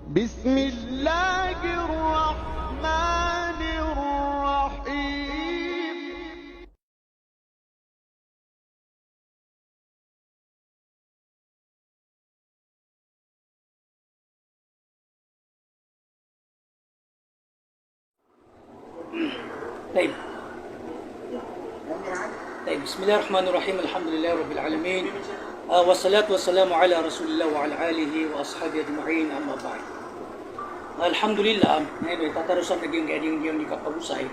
بسم الله الرحمن الرحيم. طيب بسم الله الرحمن الرحيم. الحمد لله رب العالمين والصلاة والسلام على رسول الله وعلى آله وأصحابه أجمعين. أما بعد. Alhamdulillah, ngayon tatarusan naging gading yung nikapagusay.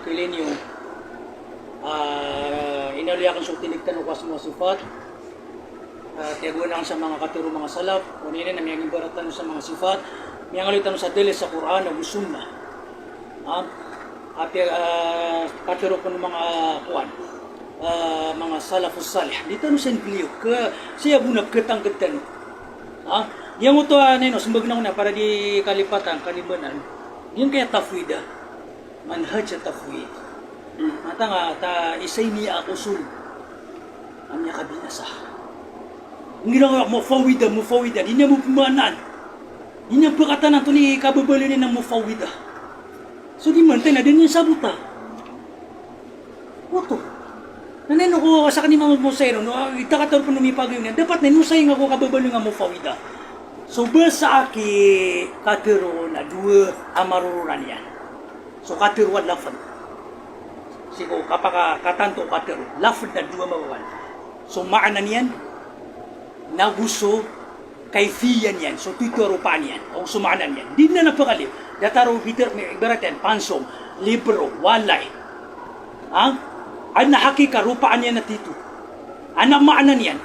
Kailan yung inaliyakan sa tinigtan ko sa mga sifat. Tiyaguan lang sa mga katuro mga salaf. Kunin na may baratan sa mga sifat. May ngalitan sa tele sa Quran o Sunnah. At katuro ko ng mga kuwan. Mga salafus salih. Dito no sa ingliyo. Siya bunag ketang-ketang. Yang ito sumbag na para di kalipatan, kalibanan. Yung kaya tafwid. Manhaj sa tafwid. Mata nga, isay niya ako sul. Ang niya kabinasa. Ang ginagawa, mufawida. Hindi niya mo pumanan. Hindi niya pakatanan ito ni kababalinin ng mufawida. So di man, na din yung sabuta. Oto. Naneno ko sa kanima mo sa'yo, itakatar po numipag yun. Dapat na nusay nga ko kababalin nga mufawida. So basa aki katiro na dua amaruran yan. So katiro wa lafad. Siko kapaka katanto katiro lafad na dua mawawan. So maana niyan naguso kayfiyan yan. So tuto rupaan yan. O sumaanan yan. Di na napakalip. Dataro bitter ibaratan pansong libro walay. Ang hakika rupaan yan na tito. Ano maana niyan?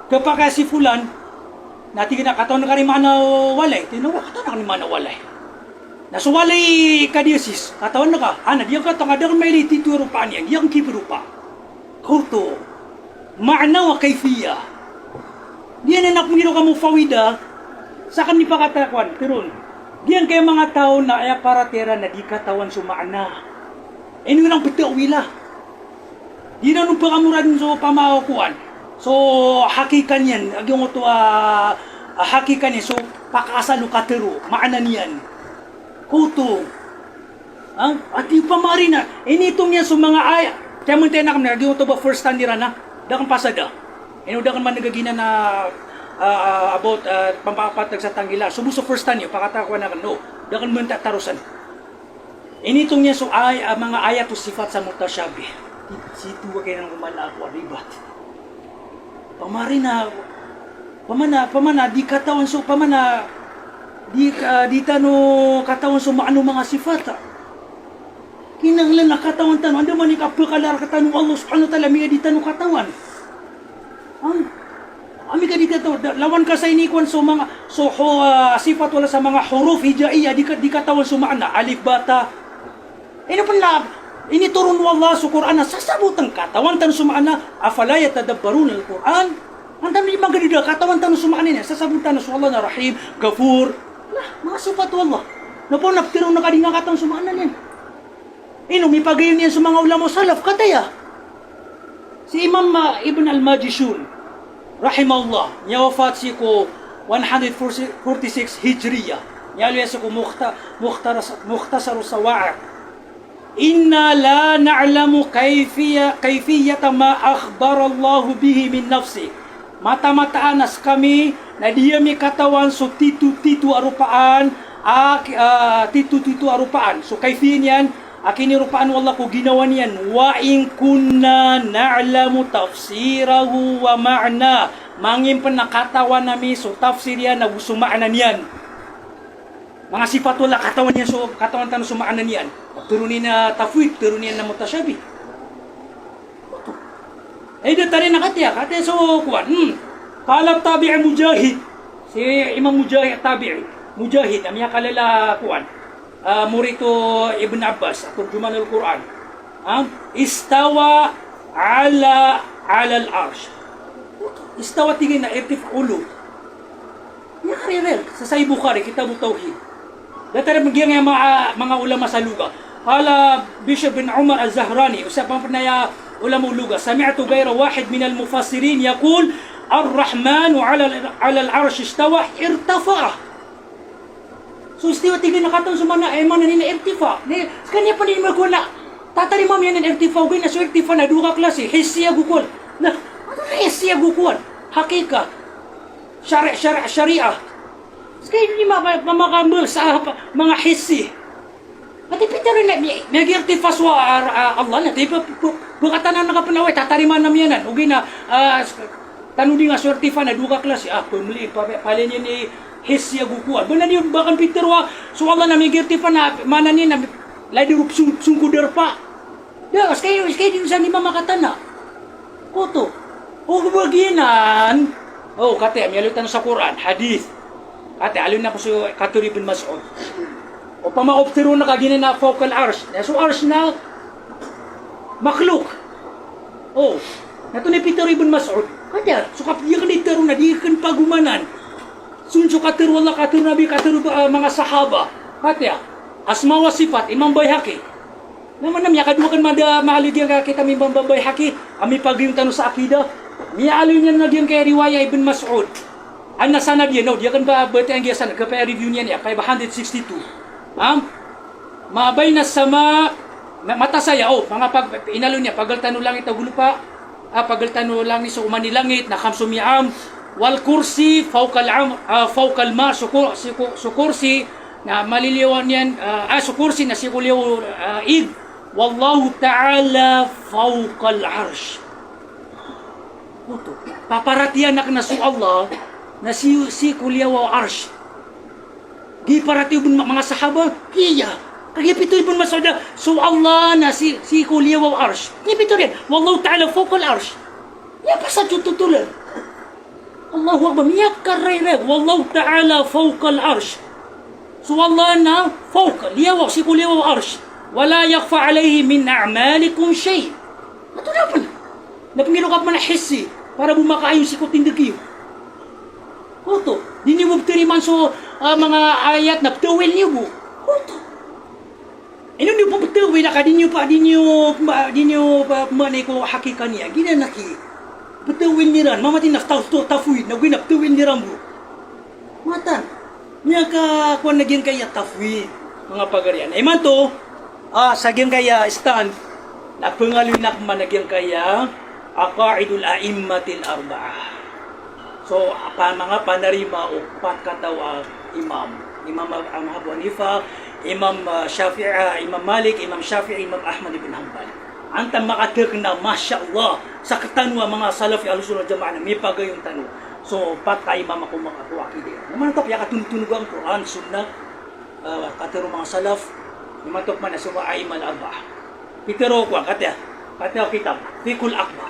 Kapag si fulan natin katawan na karimana walay. Tinawa, katawan na karimana walay. Naso walay kadiosis. Katawan na ka. Diyan katawan ka. Dagan may litituro pa niyan. Diyan kipirupa. Kauto. Maana wa kayfiya. Diyan na nakmiro ka mo fawida. Sa kami pakatakwan. Tiron. Diyan kaya mga tao na ay paratera na di katawan sumaana. Ino lang pagtawila. Diyan na nung pakamuran so pamakuan. So hakikan yan, yung ito hakikan yan, so pakasalo katero, maana niyan. Kuto. At yung pamari na, initong yan sa mga ayat. Kaya mo tayo na kami, yung ito ba first time nila na, dakang pasada. Dakan man nagagina na about pampapatag sa tanggila. So sa first time yun, pakatakwa na no, dakan man tatarusan. Initong yan sa mga ayat o sifat sa mutasyabi. Situ wa kayo nang gumalakwa, diba? Pamana di katawan so pamana di tano katawan so maano mga sifat. Kinanglan na katawan tano anda man ikapakalar katawan Allah subhanahu wa ta'ala mi di tano katawan. Ami ka di katawan lawan ka sa inikwan so mga sifat wala sa mga huruf hijaiyah di katawan so maana alif bata. Ini turun Allah sa Quran na sasabutang katawan tan sumaana afala yatadabbarun al-Quran. Antam di magdida katawan tan sumaana niya sasabutan sa Allah na Rahim, Ghafur. Mga sifat Allah. Napo naptiro na kadinga katawan sumaana niyan. Mipagayon niyan sa mga ulama salaf kataya. Si Imam Ibn al-Majishun rahimahullah, niya wafat si ko 146 Hijriyah. Niya aliyas ko mukhtasar sawa'a. Inna la na'lamu kayfiyata ma akhbar Allah bihi min nafsi. Mata-mataanas kami na diya mi katawan so titu arupaan titu arupaan. So kayfiyan yan akini rupaan wallah ko ginawa niyan wa in kunna na'lamu tafsirahu wa ma'na. Mangin pa nakatawan nami so tafsir yan na sumaanan niyan. Mga sifat wala katawan niya so katawan tan sumaanan niyan. Turunin na tafwid, turunin na mutasyabi. Dito rin nakatiya. Kati so, kuwan. Kalab tabi'i Mujahid. Si Imam Mujahid, tabi'i. Mujahid, amya kalala, kuwan. Murito Ibn Abbas, turjuman al-Quran. Istawa ala al-arsh. Istawa tingin na irtif'ulu. Yakaril, sa Sahih Bukhari, Kitab Tauhid. Dito rin magiging mga ulama sa luga. Hala Bishop bin Umar al-Zahrani, usapang panaya ulama luga. Sami'tu ghayra wahid min al-mufassirin yaqul Ar-Rahmanu ala al-arsh istawa irtafa. So istiwa tingin nakatan sumana ay man nila irtifa. Ni kanya pa ni maguna. Tatari mam yan irtifa ugay na so irtifa na duha klase. Hissiya gukol. Na ano na hissiya gukol? Hakika. Syariah. Kaya hindi mamakambal sa mga hissi. Pati Peter na may irtifa wa Allah na. Di pa bukatanan nakapanaway. Tatariman namin yanan. Ugay na tanong di nga so irtifa na duha klase. Pumuli palin yan ni Hisya gukuan. Benar ni bahkan Peter wa so Allah na migirti pa na mana ni na lagi rup sungkuder pa. Ya, sekali di usan lima makatana. Koto. Oh bagianan. Oh kata mialutan sa Quran, hadis. Kata alun na ko so Katuri bin Mas'ud. O pamaobtero na kagina na fawqa al-arsh. So arsh na makhluk. Oh, nato ni Peter ibn Mas'ud. Kaya sukap dia kan diteru na dia kan pagumanan. Sunjo katir wala katir nabi katir mga sahaba. Katya, asma wa sifat Imam Baihaqi. Naman namya kadua kan mada mahaligi ka kita Imam Baihaqi. Ami pagim tanu sa akidah. Miya alun yan na diyan kay riwayat Ibn Mas'ud. Anna sanad yan, no, dia kan ba bete ang giyasan ka pa review niya 562. Mabay na sama mata saya mga pag inalo niya pagaltano langit na gulupa. Pagaltano langit sa umani langit na kamsumiam. Wal kursi fawqa al-ma kursi na maliliwan yan kursi na sikuliw id wallahu ta'ala fawqa al-arsh. Paparatian nak na su Allah na sikuliw al-arsh. Di paratiw mga sahabat iya kaya pito ibn Mas'ud su Allah na sikuliw al-arsh. Ni pito rin wallahu ta'ala fawqa al-arsh. Ya pasal tutulan Allahu Akbar, miyak karayre, wallahu ta'ala fawqa al-arsh. So Allah na fawqa, liyawaw, siku liyawaw arsh. Wala yakfa alayhi min a'malikum shay. Ito na pa na. Napangilukap man na hissi, para bumakayon siku tindigiyo. Koto, di niyo mabtiriman so mga ayat na ptawil niyo po. Koto. Ino niyo po ptawil na ka, di niyo manay ko hakika niya, ginanaki. Betuwin niran, mama tin tafwid, na gwin betuwin niran bro. Matan, niya ka kung naging kaya tafwid, mga pagarian. Iman to, sa gin kaya stand, nagpangaluin na man naging kaya, aqaidul a'immatil arba'ah. So, mga panarima o patkatawa imam. Imam Abu Hanifa, Imam Syafi'i, Imam Malik, Imam Syafi'i, Imam Ahmad ibn Hanbal. Antam makatik na Masya Allah sa katanwa mga salafi al-sunnah jamaah na may pagayong tanong. So, patay mama ko mga tuwakidi. Naman ito, kaya katunutunog ang Quran, sunnah, katero mga salaf, naman ito man na suma'ay mal-arba'ah. Pitero ko, katya kitab, Fiqhul Akbar.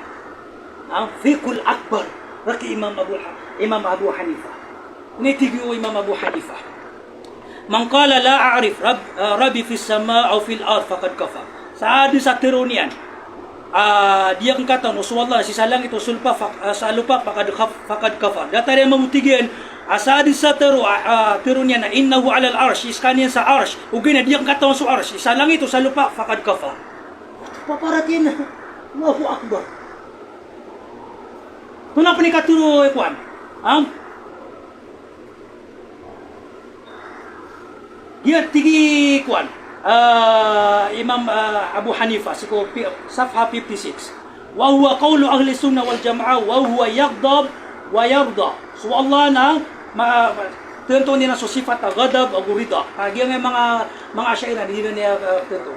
Fiqhul Akbar, raki Imam Abu Hanifa. Nitigiyo Imam Abu Hanifa. Man qala la a'rif rabbi fi sama' aw fil ard faqad kafar. Saadi sa tironian, dia kang kata so Allah si salang ito sulpa sa lupa fakad kafar. Datari mamutigyan saadi sa tironian na innahu ala al-arsh iskanian sa arsh. Ugina dia kang kata so arsh salang ito sa lupa fakad kafar. Paparatin Allahu Akbar. Tuna panikaturo ikwan. Dia tigi ikwan. Imam Abu Hanifa safha 56 wa huwa qawlu ahli sunnah wal jamaah wa huwa yaghdab wa yarda. So Allah na tento niya so sifat ghadab o rida. Kaya mga asyaira hindi niya tento.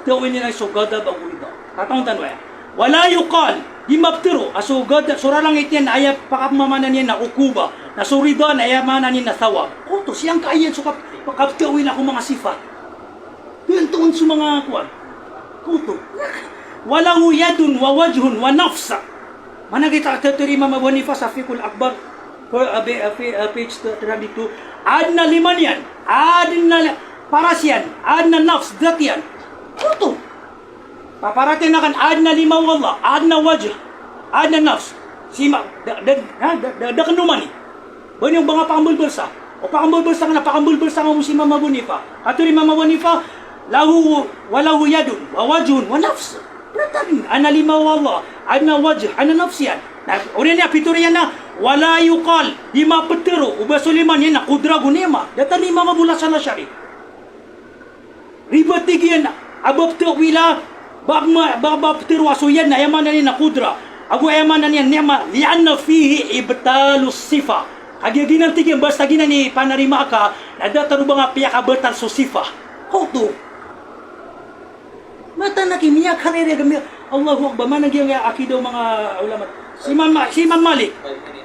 Tawin niya so ghadab o rida. Katong tanwa. Wala yuqal di mabtiro aso ghadab sura lang ityan ayat pakapmamanan niya na ukuba na surida na ayamanan niya na thawab. Kuto siyang kaayan so kaptawin ako mga sifat. Tuntuon sa mga kuwan. Kuto. Walahu yadun wa wajhun wa nafsa. Managita terima Abu Hanifa sa Fiqhul Akbar page 32. Adna liman yan. Adna parasyan. Adna nafs datiyan. Kuto. Paparatin na kan adna lima wallah. Adna wajh. Adna nafs. Sima. Dakan naman eh. Bani yung mga pakambulbul sa. O pakambulbul sa nga mo si Imam Abu Hanifa. Ato Imam Abu Hanifa, walahu yadun, wa wajhun, wa nafs. Berarti ana lima wallah, ana wajh, ana nafs yan. Uri niya, piturya na, wala yukal, di mapetero, uba Suleiman yan na, kudra gunema, datan ni mga bulasan na syari. Ribat tigyan na, abab wila, bab petero aso yan na, yaman na na kudra, abu yaman na niya, nema, lianna fihi ibtalus sifa. Kagiginan tigyan, basta ginan ni panarima ka, na datan ba nga piyak abertal so sifa. Hoto. Mata na kimiya, karere kami, Allahu Akbar, managyan nga akidaw mga ulama. Si Imam Malik.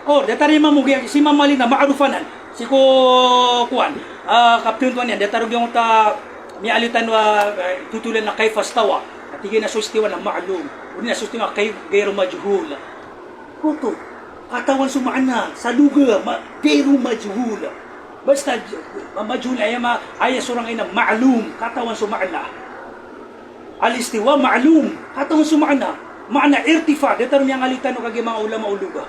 Oh, datari mo si Imam Malik na maarufanan. Si ko kuan. Kapten tuan yan, dataro yung ta mialitan wa tutulan na kay fastawa. At na sustiwa na ma'lum. Uni na sustiwa kay gayro majhul. Kuto. Katawan sumana sa lugar gayro majhul. Basta majhul ay surang ina ma'lum, katawan sumana. Al-istiwa ma'lum, katawan sumana. Maana irtifa, dito rin yung alitan o kagi mga ulama uluga.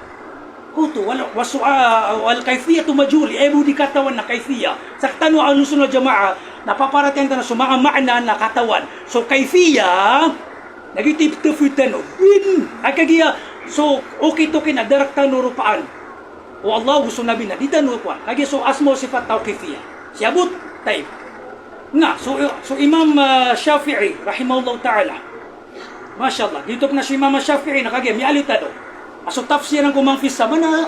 Kuto, wal kayfiyatu majhul, di katawan na kayfiya. Sa katano ang lusunod jamaa, napaparating na sumanga maana na katawan. So kayfiya, nagitip-tipitan o, akagiya, so okay to kinadarak tanurupaan. O Allah gusto nabi na, di tanurupaan. Kagi so asmo sifat tau kayfiya. Siyabot, tayo. Nga, so Imam Shafi'i, rahimahullah ta'ala, Masya Allah, dito na si Imam Shafi'i nakagaya, may alita daw. Aso tafsir ang kumangfis sa mana.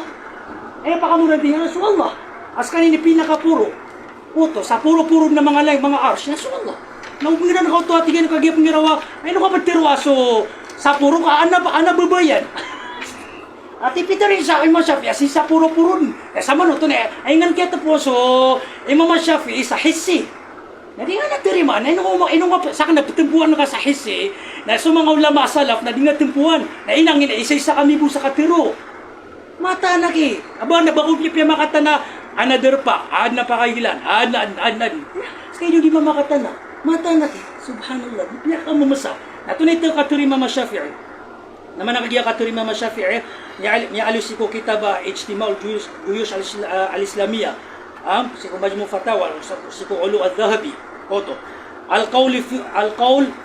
Pakamura din nga, so Allah. As kanini pinakapuro. Puto, sa puro-puro na mga lay, mga arsh, so Allah. Naupingiran ako ito, atigyan kagaya pangirawa. Ay, ka magtirwa, so sa puro ka, ana babayan. At ipita rin sa Imam Shafi'i, sa puro-puron. Sa mano ito na, ay ngan kaya po, so Imam Shafi'i sa hisi. Na di nga nagtirima, na inong sa akin napatimpuan na ka sa hisi, na sa mga ulama salaf na di nga timpuan, na inangin na isa-isa kami po sa katiro. Mata na ki, aba na bakong niya makata na, another pa, na pakahilan, Kaya di mamakata na, mata na ki, subhanallah, di piyak ka mamasa. Natunay ito katiri Mama Shafi'i. Naman nakagiya katiri Mama Shafi'i, niya alusi ko kitaba, Ijtimaul Juyush al-Islamiyah. Siko Majmu Fatawa, siko Ulu al-Dhahabi, koto. Al-qawl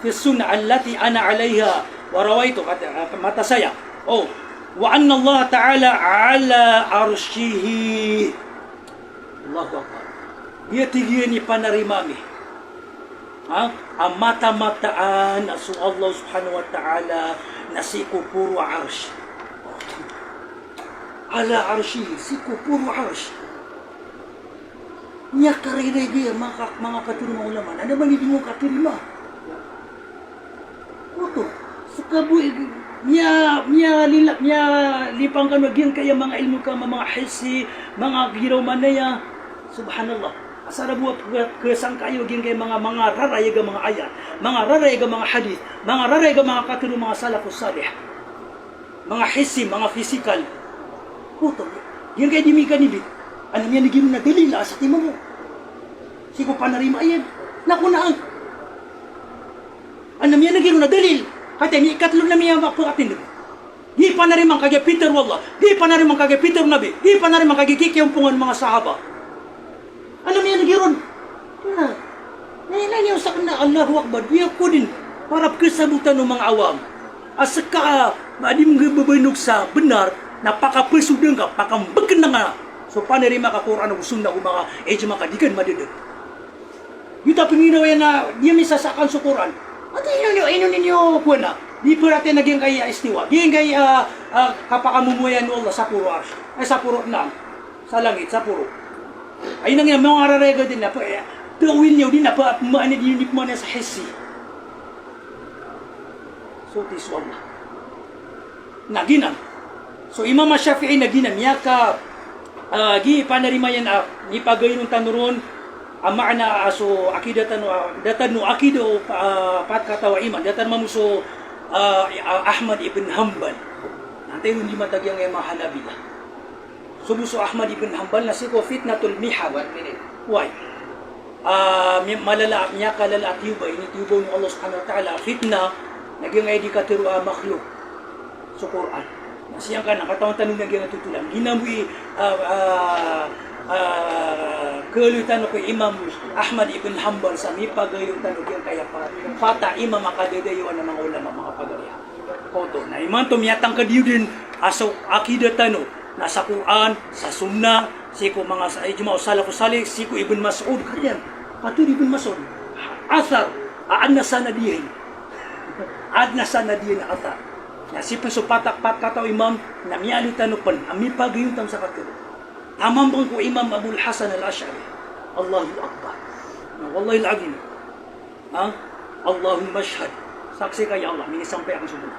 fi sunnah allati ana 'alayha wa rawaitu mata saya. Oh, wa anna Allah Ta'ala 'ala arshihi. Allahu Akbar. Dia tigyan ni panarimami. Ang mata-mataan asu Allah Subhanahu wa Ta'ala na siko puro arsh. Ala arshihi, siko puro arsh. Niya karere dia mga katurma ulama. Ano man hindi mo katurma? Oto, sukabu niya lipang kanu gian kaya mga ilmu ka mga hisi, mga giraw manaya. Subhanallah. Asara buat kesang kayo gian kaya mga raray ga mga ayat, mga raray ga mga hadith, mga raray ga mga katurma mga salafus salih. Mga hisi, mga physical. Oto, gian kaya dimikan ibig. Ano niya naging na dalila sa timo mo? Siko panarima yan. Naku na ang. Ano niya naging na dalil? Kaya may ikatlo na miya mapatin. Di panarimang kagay Peter wallah. Di panarimang kagay Peter Nabi. Di panarimang kagay kikiyampungan mga sahaba. Ano niya naging ron? Naila niya sa kanya, Allahu Akbar. Di ako din. Para kasabutan ng mga awam. Asaka, maadim nga babaynog sa benar, napakapasudang ka, pakambagan na nga. So, panarima ka Quran o sunna o mga makadikan madidag. Yung tapinginaw yan na di may sasakan sa Quran. At ino ninyo po na. Di po natin naging kaya istiwa. Di kay kapakamumuyan Allah sa puro arsh. Ay sa puro na. Sa langit, sa puro. Ay nang yan, mga ararego din na po. Tuwil niyo din na po. Maanid yun mo na sa hisi. So, this one. Naginam. So, Imam Shafi'i naginam. Yaka gi panarima yan ni pagayon tanuron maana aso akidatan datan no akido pat katawa iman datan mamuso Ahmad ibn Hanbal nanti hindi matagyang ay mahanabila subuso Ahmad ibn Hanbal na siko fitnatul mihab why malala niya kalala at yuba ini tubo ng Allah Subhanahu wa Ta'ala fitna naging ay di katiro makhluk sa Quran. Siyang ka nakatawang tanong na ginatutulang. Ginamui kelutan ko Imam Ahmad ibn Hanbal sa mipagayon tanong yung kaya fata imam makadadayo ng mga ulama mga pagaya. Koto na iman to miyatang kadiyo din aso akidatan nasa Quran, sa Sunnah, siko mga sa ijma' salafus salih, siko Ibn Mas'ud kalian. Patu Ibn Mas'ud. Athar adna sanadihin. Adna sanadihin athar. Na sipin so patak-pat kataw imam na miyali tanupan, ami pagayuntam sa katiro. Tamam bang ko Imam Abul Hasan al-Ash'ari. Allahu Akbar. Wallahi al-azim. Allahumma shahad. Saksi kaya Allah, may sampai ang subul.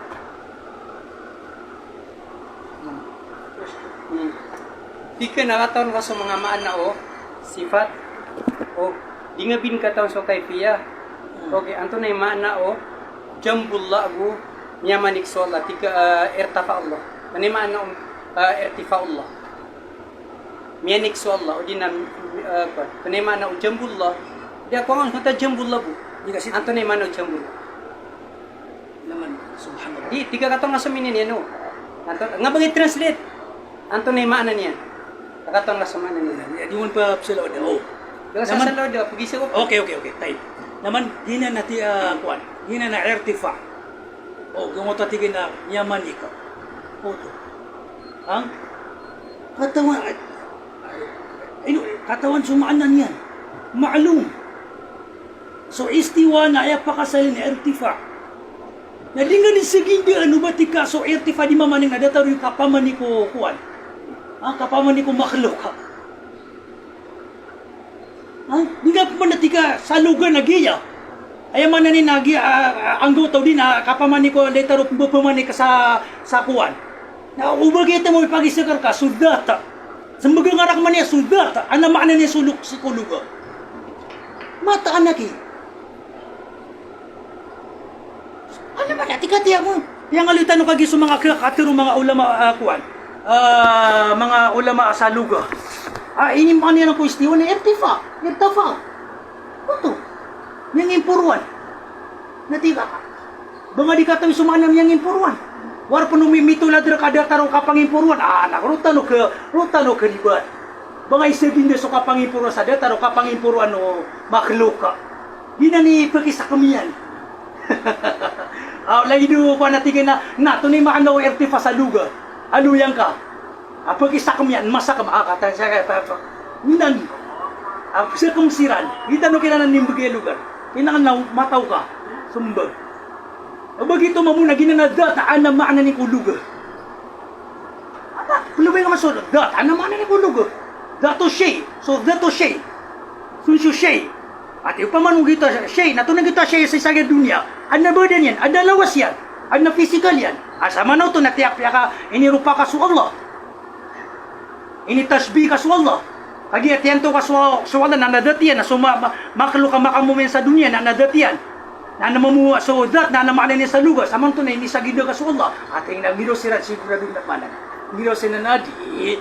Di ka nakataon ka sa mga maana o sifat o di nga bin kataon sa kayfiya. Okay, anto na yung maana o jambullah agu niyamanik so Allah tika irtafa Allah. Ano yung maana o irtifa Allah? Miyanik so Allah o di na ano yung maana o jambullah. Di ako ang kata jambullah bu. Di kasi Anto na yung maana o jambullah. naman subhanallah. Di tiga kataon nga sa minin yan o. Anto nga bagi translate. Anto na yung maana niya. Nakataon nga sa maana niya. Di mo pa sila oh. Yung sa salod, pag-isip ko. Okay. Tayo. Naman, di na nati, kuan, di na na-irtifa. O, gumoto tigin na yaman ikaw. Oto. Ang? Katawan sumaanan yan. Maalum. So, istiwa na ay pakasalin na irtifa. Nadingan ni sige di ano ba tika, so irtifa di mamaning nadataro yung kapaman ni ko, kuan. Kapaman ni ko makhluk ha. Di nga pa natika sa lugar na giya. Ay man na ni nagi ang gutaw din kapaman ni ko letaro pumani ka sa kuan. Na ubagita mo ipagisakar ka sudata. Sambaga ngarak man niya sudata. Ana maana ni suluk psikologo. Mata anaki. Ano ba natika tiya mo? Yang alitan no kagi sa mga katiro mga ulama kuan. Mga ulama sa lugar. Ini mga niya ng kuistiwa na irtifa. Ito. Yang impuruan. Natiba ka. Banga di katawi sumanam yang impuruan. War panumimito ladra kada tarong kapang impuruan. Anak, ruta no ke libat. Banga isagin so kapang impuruan sa dataro kapang impuruan no makhluk ka. Di na ni pagkisa kamiyan. Laido pa natigin na ito ni maano irtifa sa lugar. Ano yan ka? Pag isa kamiyan, masa ka makakatan siya kaya minan, siya kong siran, kita no kailangan nimbagay lugar, kailangan na mataw ka, sumbag. Bagito mamuna, ginanadat, na maana ni kuluga. Kulubay nga masunod, dat, na maana ni kuluga. Dato siya, so dato siya, sunso siya. At yung pamanong kita siya, natunan kita siya sa isang dunia, na badan yan, na lawas yan, na physical yan. Asama na ito, natiyak-tiyak ka, inirupa ka sa Allah. Ini tasbih ka sa Allah. Kagi atento ka sa Allah na nadatiyan na makalo ka makamumin sa dunya na nadatiyan. Na namamuha sa udat na namanan niya sa lugar. Samang tunay ni sa gida ka sa Allah. Ating nagmiro sirat sigurado na panan. Miro sinanadi.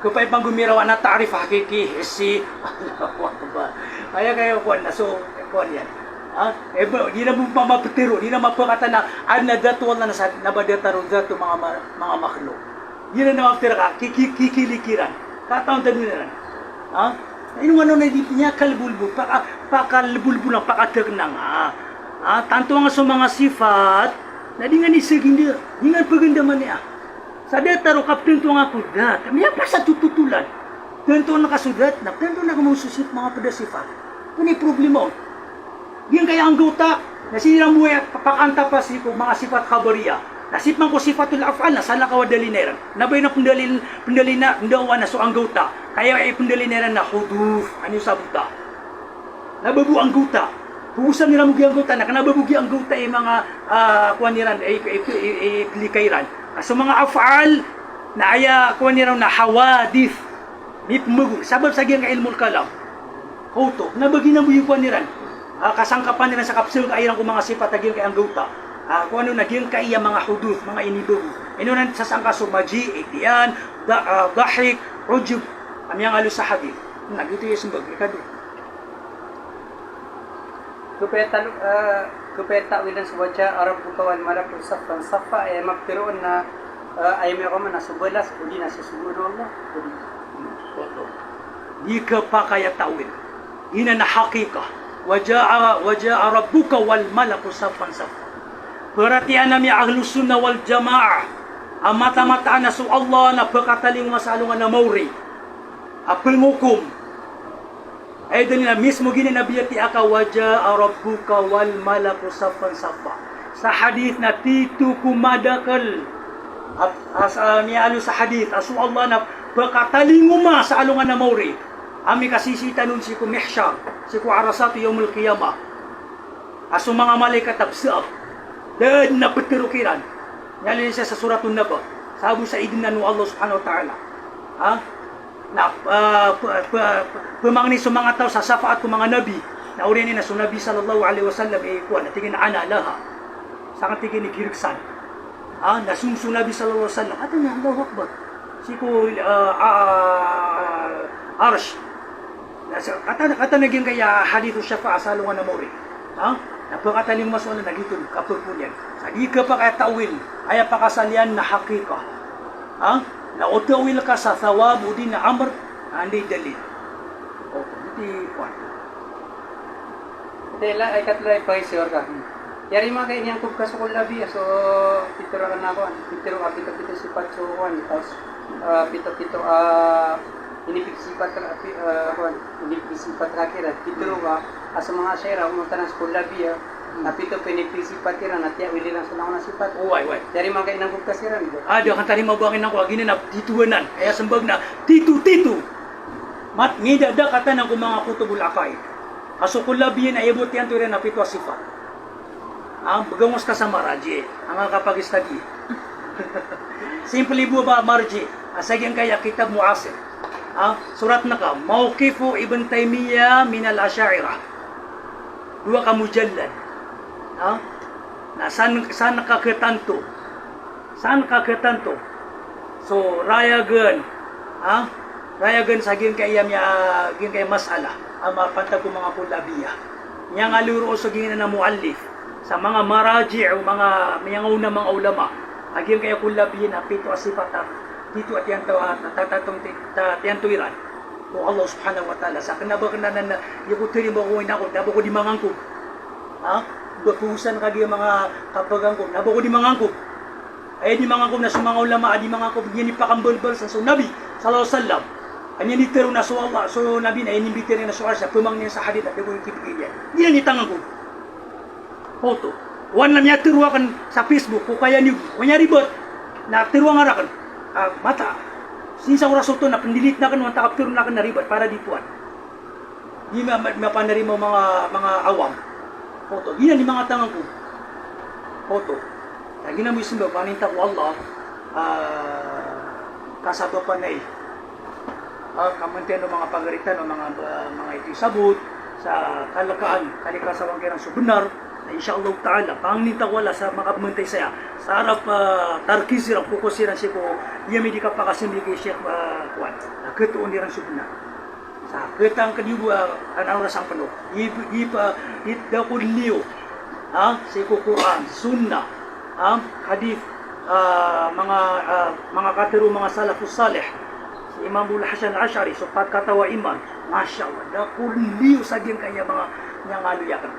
Kapay pang gumirawa na tarif hakiki. Si Allah ba. Kaya kayo kuan na so kuan yan. Di na mo mapatiro, di na mapakata na nadatu Allah na sa nabadataro dato mga makhluk. Yun na naman tira ka, kikilikiran. Kataon tayo nila. Yung ano na di niya kalbulbul, pakalbulbul lang, pakatag na nga. Tanto nga sa mga sifat, na di nga nisagin niya, di nga pagandaman niya. Sa detaro, kapten to nga kudat, may pa sa tututulan. Tanto na kasudat, na tanto na kumususit mga padasifat. Ito ni problema. Di kaya ang gauta, na sinirang buhay, papakanta pa si mga sifat kabariya. Nasip man ko sifatul af'al na sana kawadalineran. Nabay na pendali na ndawa na so ang gauta. Kaya ay pendalineran na huduf. Ano yung sabuta? Nababu ang gauta. Puusan nila mugi ang gauta. Nakanababugi ang gauta ay mga kuwaniran, ay likairan. So mga af'al na aya kuwaniran na hawadith. May pumagu. Sabab sa giyang ilmul kalam. Kauto. Nabagi na mo yung kuwaniran. Kasangkapan nila sa kapsul kairang kung mga sifat na giyang kay ang gauta. Kung ano naging kaiya mga hudud, mga inibog. Inunan sa sangkaso, maji, ikdiyan, dahik, rujub, amyang alo sa hadith. Nagito yung sumbag, ikado. Kupeta wilan sa wajah, Arab bukawan malapun safan safa, ay magpiroon na ay may kaman na subalas, o di na susubuno Allah. Di ka pa kaya tawin. Ina na hakika. Waja'a rabbuka wal malaku safan safa. Perhatian nami ahlus sunnah wal jamaah. ang mata-mata na su Allah na pagkataling masalungan na mauri apel ngukum ay dali na mismo gini nabiyati aka waja rabbuka wal malaku saffan saffa sa hadith na titu kumadakal nialo sa hadith asu Allah na pagkataling sa alungan na mauri ami kasisita nun si ku mihsyar si ku arasat yaumul qiyamah asu mga malaikat absab dan na petirukiran nyalin siya sa suratun Naba sabu sa idin nu Allah subhanahu wa ta'ala na pemangni sa mga tao sa safaat ko mga nabi na uri ni na sa nabi sallallahu alaihi wasallam kuha na tingin ana laha sa tingin ni kiriksan na sumsu nabi sallallahu alaihi wasallam ato na Allahu Akbar si ko arsh kata naging kaya hadithu syafa'a salungan na mori napakataling masuala na gito kapurpunyan sa di ka pa kaya tawil ay pakasalian na hakika na utawil ka sa thawabu din na amr hindi dalil hindi kwan Tela ay katlay pa isyor ka. Yari mga kayo niyang kub kasukol labi so pituro ka na ako. Pito sipat so kwan. Tapos pito inipigsipat ka inipigsipat ka kira. Pituro ka asa mga asyera kumunta ng school labi na pito pinipigsipat kira na tiya wili lang sila ko na sipat. Uway. Yari mga kayo niyang kub kasiran. Diyo kan tani mabuangin ako agin na tituanan. Kaya sembag na titu. Mat ngidada kata ng mga kutubul aqaid. Asukul labihin ay ibut yan tuwiran na pitwa sifat. Ang bagamos ka sa maraji, ang kapag-istagi. Simple ibu ba marji, asagyan kaya kitab muasir. Surat na ka, Mawqifu Ibn Taymiyyah min al-Ash'ariyah. Dua ka mujallad. Na saan nakaketanto? Saan nakaketanto? So, rayagan. Rayagan sagyan kaya gin kaya masala. Ang mapantag ko mga kulabiya. Yang aluro sa gina na muallif sa mga maraji o mga una mga ulama. Agyan kaya kulabiyin na pito asipata dito at yan tatatong tiyan tuwiran. O Allah subhanahu wa ta'ala sa kanabakanan na yukutiri mo ko inako nabo ko di mangangkog. Bapusan kagi mga kapagangkog nabo ko di mangangkog. Ay di mangangkog na sa mga ulama di mangangkog yan ipakambal-bal sa Nabi sallallahu alaihi wasallam. Anya ni tero na so Allah, so Nabi na inimbiter na so Arsha, pumang niya sa hadith at yung kipigil yan. Hindi na nitangan ko. Foto. Wan na niya tiruwa kan sa Facebook, kung kaya niyo, kanya ribot, na tiruwa nga rakan, mata. Sinsa oras ito na pandilit na kan, wanta kaptiro na kan na ribot, para di puan. Di mapanari mo mga awam. Foto. Hindi na ni mga tangan ko. Foto. Lagi na mo isimba, paninta ko Allah, kasato pa na kamantian ng mga pagaritan ng mga ito sabot sa kalikasan ng subenar na insyaAllah ta'ala pangnita wala sa makapamantay saya sa harap tarkisir ang kukusiran siya ko yami di ka pa kasimbi kay Sheikh Kwan na ketuon dirang subenar sa ketang kadibu ang oras ang pano daw ko liyo sa Quran, Sunnah hadith mga katiro mga salafus salih Imam Abdul Hasan Al-Ash'ari so pagkatawa iman masyaallah da kulliyo sa gyud kanya mga ngaluyakan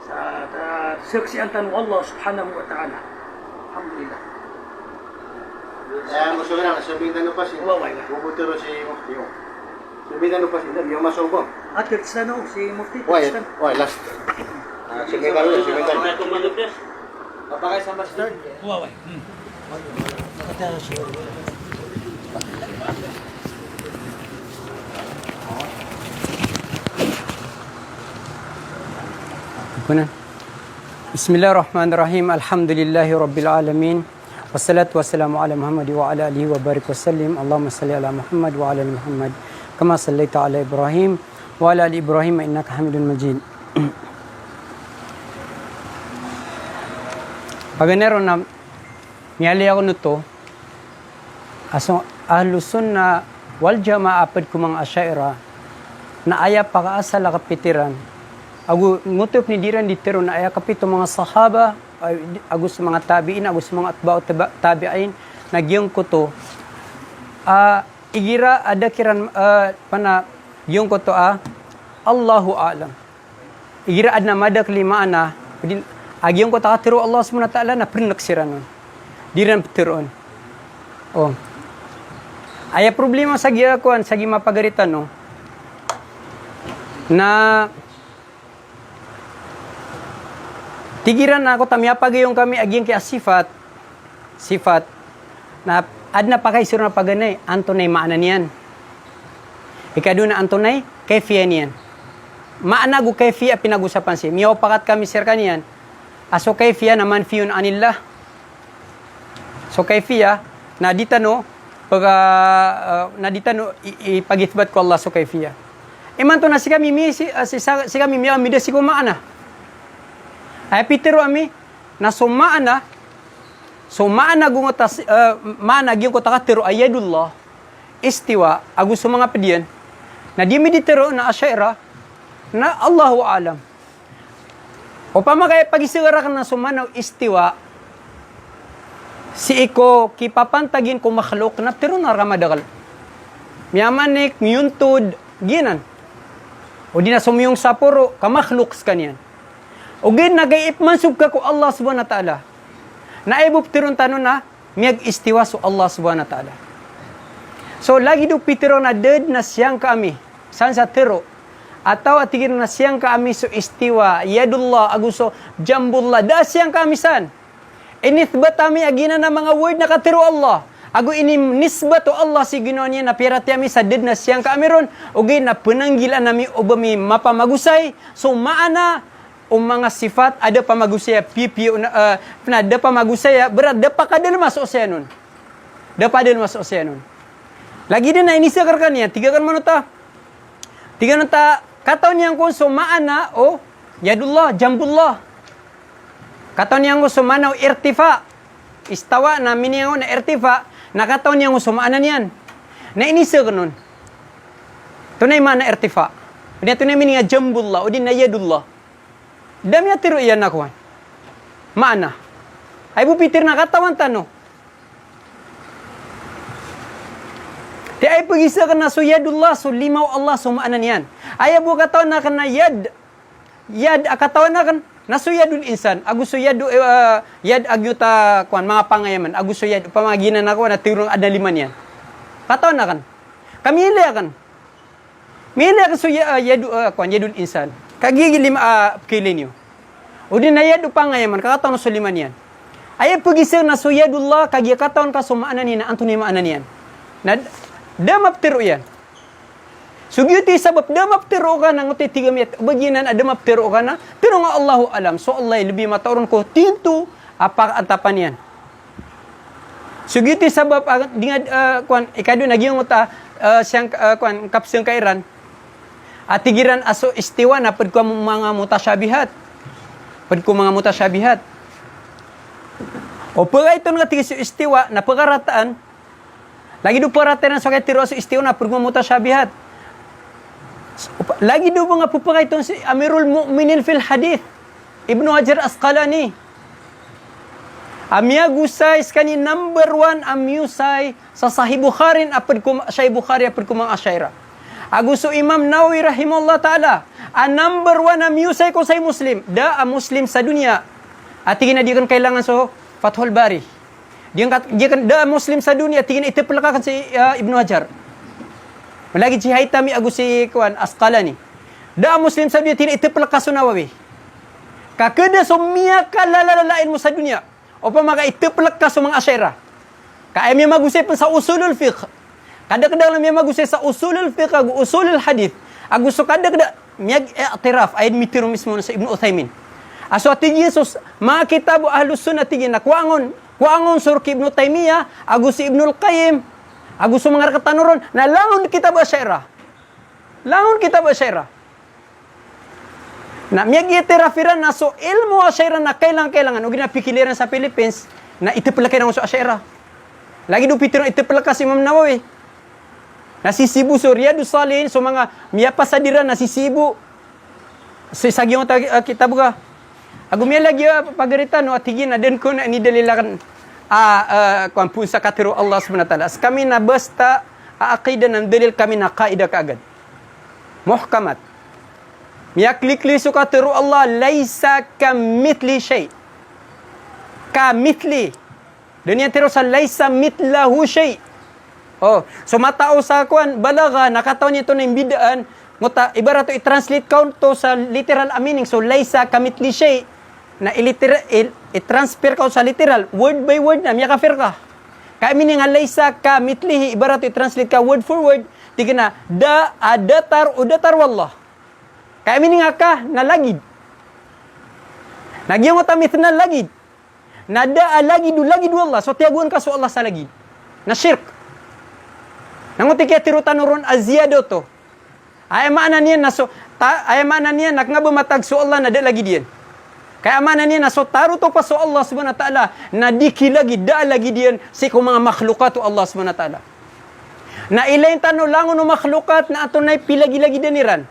sa saksian tan Allah subhanahu wa ta'ala alhamdulillah gusto ko lang sabihin pa si bubutiro si Mufti sabihin pa si yung masubo at kirtano si Mufti last sige kalo Papakay sa masjid. Bismillahirrahmanirrahim. Alhamdulillahi rabbil alamin. Wassalatu wassalamu ala Muhammad wa ala alihi wa barik wasallim. Allahumma salli ala Muhammad wa ala ali Muhammad kama sallaita ala Ibrahim wa ala ali Ibrahim innaka Hamidun Majid. Paganero na miyali ako nito aso ahlus sunna wal jamaa apad ko mga asyaira na aya pakaasa la kapitiran agu ngutop ni diran ditero na aya kapito mga sahaba agus mga tabiin agus mga atba'u tabi'in nagyong kuto igira ada kiran pana yung kuto Allahu a'lam igira adna madak lima ana agyong ko takatiro Allah subhanahu wa ta'ala na prinaksiran nun Diran petiron. Oh. Aya problema sa giakuan sa gimapagaritan no. Na tigiran na ako tamya pagayong kami aging kay sifat na adna pa kay sir na paganay antonay maana niyan. Ikaduna antonay kayfiya niyan. Maana gu kayfiya pinag-usapan si. Miyaw pakat kami sir kaniyan. Aso kayfiya naman fiyun anillah. So kayfiya na ditano ipagithbat ko Allah so kayfiya. Iman to na si kami miyaw mida si ko maana. Ay pitero ami na sumaana gungotas maana gyud ko takatero ayadullah istiwa agus sa mga pediyan na di meditero na asyaira na Allahu alam. O pamakay pagisigara ka na sumanaw istiwa si iko kipapantagin ko makhluk na pero na ramadagal. Miyamanik yuntod ginan. O di na sumiyong sapuro kamakhluk kanyan. O gin nagayip mansub ka ko Allah subhanahu wa ta'ala. Naibop tirong tanon na miyag istiwa so Allah subhanahu wa ta'ala. So lagi do pitiro na dead na siyang kami. San sa tiro. Ataw atigin na siyang kami so istiwa. Yadullah aguso jambullah. Da siyang kami san. Inithbat kami agina na mga word na katiro Allah. Ago inim nisbatu Allah si Ginoo niya na pirati ami sa dead na siyang kami ron. O gin na penanggilan nami obami mapamagusay. So maana mga sifat ada pamagusaya ada pamagusaya berat da pa kadal mas oseanon. Da pa kadal mas oseanon. Lagi din na inisakarkan niya, tiga kan manuta kataon niyang ko so maana o yadullah jambullah. Kataon niyang ko so maana irtifa. Istawa na miniyaw na irtifa, nakataon niyang ko so maana niyan. Na inisakarnon. Tunay mana irtifa. Udah tunay mininga jambullah, udin na yadullah. Dami atiro iyan na kuhan. Maana. Ay bupitir na katawan tano. Di ay pag-isa ka na so yadullah, so limaw Allah, so maana niyan. Ay bu katawan na ka na yad. Yad, katawan na kan na so yadul insan. Agus so yad, yad agyuta kuhan, mga pangayaman. Agus so yad, pamaginan na kuhan, na tirong adaliman yan. Katawan na kan. Kamili kan. Mili ka so yadul insan. Kagigil kilin niyo. O din na yadu pangayaman, kakataon na suliman yan. Ay pagisir na so yadullah, kagikataon ka sumaanan niya, anto niya maanan yan. Na damaptiro yan. Sugyuti sabab damaptiro ka na nguti tigamit, baginan damaptiro ka na, pero nga Allahu alam, so Allah lebih matauron ko, tinto, apak antapan yan. Sugyuti sabab, ikado naging uta, siyang kapsang kairan, at tigiran aso istiwa na pad ko mga mutasyabihat. Pad ko mga mutasyabihat. O pagka ito nga tigis istiwa na pagkarataan, lagi do parataan sa kay tiro aso istiwa na pad ko mutasyabihat. Lagi do mga pupaka ito si Amirul Mu'minin fil Hadith, Ibnu Hajar Asqalani. Amya gusay skani number 1 amyusay sa Sahih Bukhari apad ko Sahih Bukhari apad ko mga asyaira. Aguso Imam Nawawi rahimahullah ta'ala. Number 1 na musay ko sa Muslim. Da Muslim sa dunia. At tingin na di kan kailangan so Fathul Bari. Di kan da Muslim sa dunia. Tingin na itipulakakan si Ibnu Hajar. Malagi si Haytami agus si Asqalani. Da Muslim sa dunia. Tingin na itipulakas so Nawawi. Kakada so miya kalalalain mo sa dunia. O pa maka itipulakas so mga asyaira. Kaya miya magusay pa sa usulul fiqh. Kada-kada lang may magusay sa usulul fiqh, usulul hadith. Agusto kada-kada miyag i'tiraf ay mitiro mismo sa Ibn Uthaymin. Aso atigi sus mga kitab ahlus sunnah tigi na kuangon surki Ibn Taymiyah, agus Ibnul Qayyim, agus mga katanuron na langon kitab asyairah. Langon kitab asyairah. Na miyag i'tirafiran na so ilmu asyairah na kailangan o ginapikiliran sa Philippines na itipulakay na so asyairah. Lagi do pitiro itipulak si Imam Nawawi. Nasisibu so Riyadus Salihin so mga miyapasadiran nasisibu sa sagyong kitab ka. Agumya lagi pagaritan no atigin na den ko na ni dalilakan kuan pun sa katiro Allah Subhanahu wa taala. Kami na basta aqidah ng dalil kami na kaidah kaagad. Muhkamat. Miyaklikli so katiro Allah laisa kamithli shay. Kamithli Dunia tiro sa laysa mitlahu shay. Oh, so matao sa kuan balaga nakataon nito na imbidaan nguta ibarat to i-translate count to sa literal meaning. So laysa kamitli shay na i-transfer ka sa literal word by word na miya kafir ka. Kaya meaning nga laysa kamitlihi ibarat to i-translate ka word for word tiga na datar o datar wallah. Kaya meaning nga ka na lagid. Nagyang utamit na lagid. Nada lagid wallah. So tiaguan ka so Allah sa lagid. Na shirk. Nanguti kaya tirutan ron aziyado to. Ay maana niyan na so ay maana niyan nga bumatag so Allah na da lagi diyan. Kaya maana niyan na so taro to pa so Allah subhanahu wa ta'ala na diki lagi da lagi diyan si ko mga makhlukat to Allah subhanahu wa ta'ala. Na ilain tano langon no makhlukat na ato nay pilagi-lagi deniran.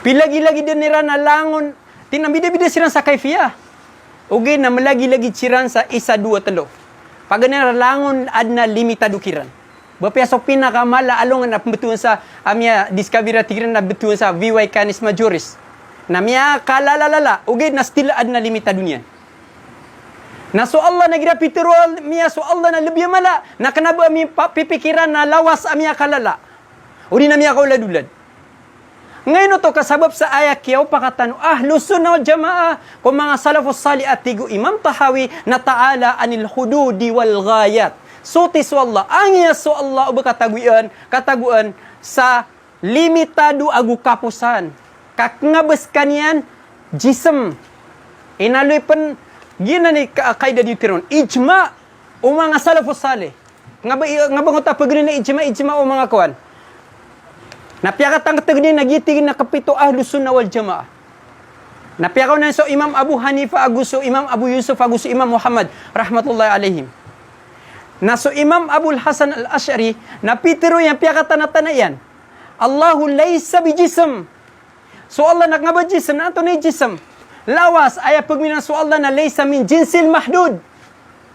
Pilagi-lagi deniran na langon tinambida-bida siran sa kayfiya. Ugi na malagi-lagi siran sa 1, 2, 3. Pag langon adna limitado kiran. Bapaya so pinakamala along na betuan sa amya discovery tigiran na betuan sa VY canis majoris. Na miya kalalala ugid na still adna limitado niyan. Na so Allah nagira pitirol miya so Allah na lebih mala na kanaba mi pipikiran na lawas amya kalala. Uri na miya kauladulad. Ngayon to kasabab sa ayat kiyaw pakatano ahlus sunnah wal jamaah kung mga salafus salih at tigo Imam Tahawi na ta'ala anil hududi wal ghayat. Sutis wallah angya so Allah kataguan sa limitado agu kapusan. Kakngabes kanian jism. Inaloy pen gina ni kaidah ditiron ijma o mga salafus salih. Ngabangot pagrin na ijma o mga kawan. Napiakat ang katagin nagitigin na kapito ahlus sunnah wal jamaah. Napiakaw na so Imam Abu Hanifa aguso, Imam Abu Yusuf aguso, Imam Muhammad rahmatullahi alaihim. Na so Imam Abul Hasan al-Ash'ari napitiro yang piakatan na tanayan. Allahu laysa bijism. So Allah nakngaba jism na ato na jism. Lawas ay pagminan so Allah na laysa min jinsil mahdud.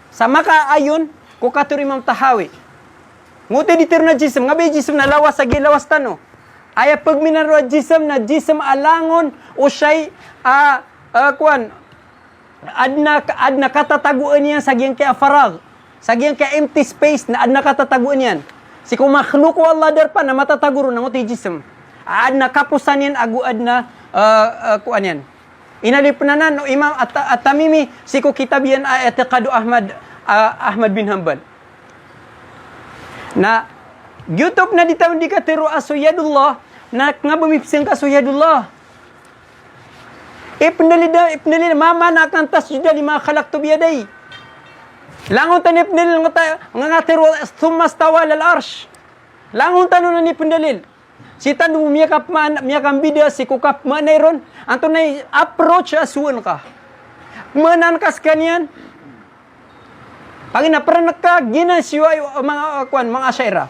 Sa maka ayon ko katur Imam Tahawi. Ngote ditiro na jism, ngabe jism na lawas sa gilawas tano. Ay pagminan ro jism na jism alangon o siya'y adna katataguan yan sa giyang kaya farag. Sa giyang kaya empty space na adna katataguan yan. Si kung makhluk Allah darpa na matataguro ng uti jism. Adna kapusan yan agu adna kuan yan. Inalip na no Imam at-Tamimi si ko kitab yan atiqadu Ahmad bin Hanbal. Na YouTube na ditawon di katiro asuyadullah na nga bumipsing ka asuyadullah. Ipnalida mama na kan tasjuda lima khalaqtu biyaday. Langon tan ipnalil nga tiro thumma stawa al arsh. Langon tan no ni pendalil. Si tan miyakap bida si kukap manayron anto nay approach asuan ka. Manan kas kanyan. Pag naparanak ka, ginasiwa mga asyaira.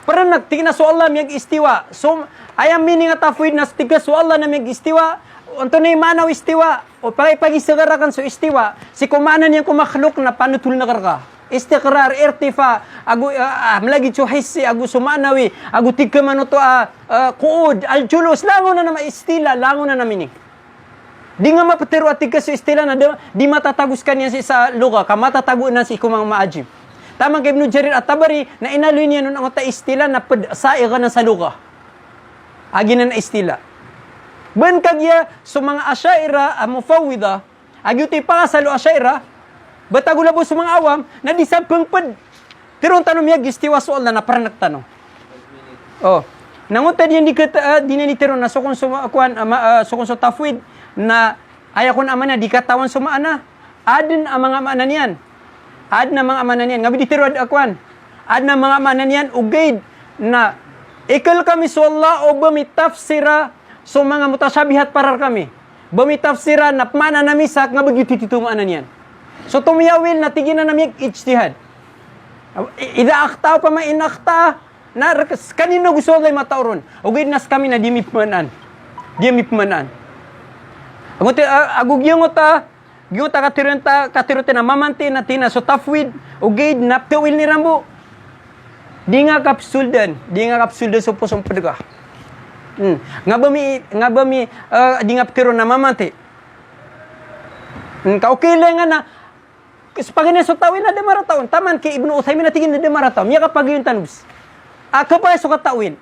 Paranak, tigna so Allah miyag istiwa. So, ayam meaning at afuid na tiga so Allah na miyag istiwa. Unto na manaw istiwa. O pag-isagarakan so istiwa. Si kumanan niyang kumakhluk na panutul na karka. Istiqrar, irtifa, agu malagi chuhisi, agu sumanawi, agu tigka manuto kuud, al-julus, lango na naman istila, lango na namin. Di nga mapatiro at tigka sa istila na di matatagus ka niya sa luga, ka matatago na si kumang maajib. Tamang kay Ibn Jarir at Tabari na inaloy niya nun ang istila na sa'i ka na sa luga. Agi na istila. Ben kagya sa mga asyaira, mufawida, agyuti pa sa lo asyaira, batago labo sa mga awam, na di sa pangpad. Pero ang tanong niya, gistiwa so Allah na parang nagtanong. Oh, nanguta diyan di na nitiro na sukong sa tafwid, na ayakon aman na di katawan sumaana adin ang mga amanan niyan ad na mga amanan niyan ngabi ditiro akwan ad na mga amanan niyan ugaid na ikal kami so Allah o bamitafsira so mga mutasyabihat parar kami bamitafsira na mana nami sak nga bagyo titumaan niyan so tumiyawil na tiginan nami ijtihad ida akta pa mainakta na kanino gusto lay matauron ugaid nas kami na di mipmanan Agugiyongota katirenta na mamanti na tina so tafwid ugaid naptawil ni rambo. Di nga kapsuldan so pusong pedega. Nga bami di nga ptiro na mamanti. Ka okay lang nga na pagana so tawil na demarataon. Taman kay Ibnu Uthaymin na tigin na demarataon. Miya kapag yung tanubs. Kapag so katawil.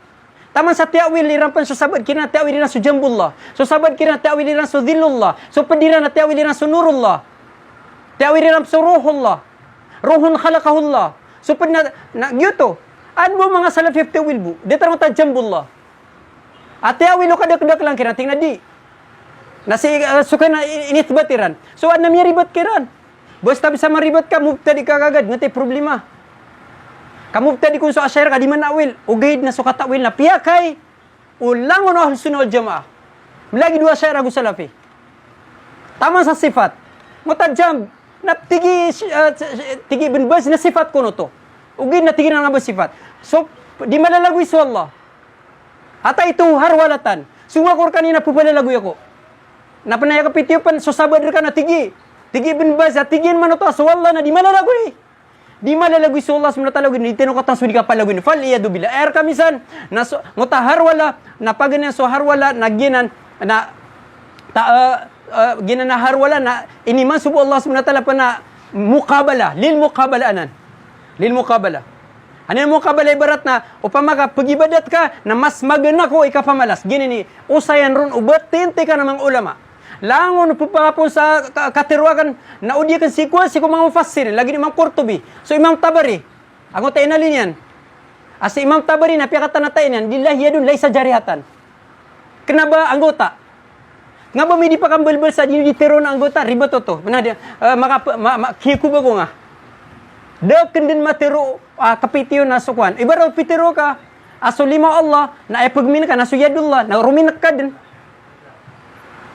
Taman sa tiawil lirampan so sabad kina tiawil na so jambullah. So sabad kina tiawil na so dhillullah. So padira na tiawil na so nurullah. Tiawil na so ruhullah. Ruhun khalaqahullah. So pad na gyuto. Ano mga salaf tiawil bu? Dito ta jambullah. At tiawil ka dak lang kina tingna di. Nasi suka na initbatiran. So ano mi ribat kiran? Basta bisa maribat ka mubtadi ka kagad ngati problema. Kamu tadi kung so asyar ka di man awil, ugid na so katawil na piyakay, ulangon o sunnah wal jamaah. Lagi dua asyar ako salafi. Tama sa sifat. Mutajam, na tigi bin Baz na sifat ko no to. Ugid na tigi na nga ba sifat. So, di malalagwi so Allah. Ata ito harwalatan. Suwakor kanina pupalalagoy ako. Napanaya ka pitiupan, so sabad ka na tigi. Tigi bin Baz, tigin man ito, so Allah na di malalagoy. Di malalagwi so Allah SWT di tinong katang sudi ka palagwin. Fal iyadu bila. Kamisan, na so, harwala, na paganan so harwala, na ginan, na, ginan na harwala, na iniman subo Allah SWT pa na mukabala, lil mukabala anan. Lil mukabala. Ano yung mukabala ibarat na, upama ka, pagibadat ka, na mas magana ko ikapamalas. Gini ni, usayan ron, ubat, tinte ka namang ulama. Langon po pa po sa katirwakan na udi kan sikwa si mga mufassir lagi ni Imam Qurtubi. So Imam Tabari, ang tayo na linyan. As Imam Tabari na piyakatan na tayo niyan, lillahi yadun laysa jarihatan. Kenapa anggota? Nga ba may di pa kambal-bal sa dinitiro na anggota? Riba to to. Kikuba ko nga. Dakin din matiro kapitiyo na sukwan. Ibaraw pitiro ka, aso lima Allah, na ay pagmin ka, naso yadullah, na ruminak ka din.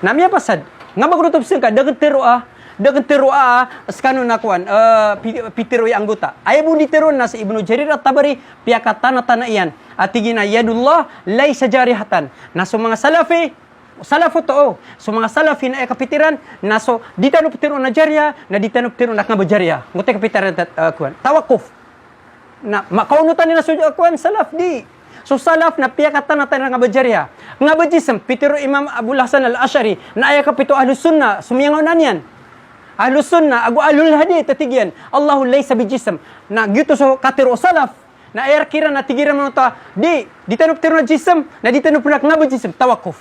Namanya pasad. Nga magrutob ka, dagan tiro skano na kuan, pitiro yung anggota. Ayaw mo ditiro na sa Ibnu Jarir at-Tabari, piyakatan na tanaiyan. At tigina, yadullah, lay sa jarihatan. Na so mga salafo to, so mga salafi na kapitiran, na so, di tanong pitiro na jariya, na di tanong pitiro na jariya. Ngote kapitiran kuan. Tawakuf. Na, makaunutan nila sa kuan, salaf di. So salaf na piyakatan na tayo nga bajariya. Nga bajisam, pitiro Imam Abul Hasan al-Ash'ari, na ayaka pito ahlus sunnah, sumiyangaw na niyan. Ahlus sunnah, agu ahlul hadith, tatigyan. Allahu laysa bijisam. Na gito so katiro salaf, na ayar kira na tigiran mo ta, di tanong pitiro na jisam, na di tanong punak nga bajisam, tawakuf.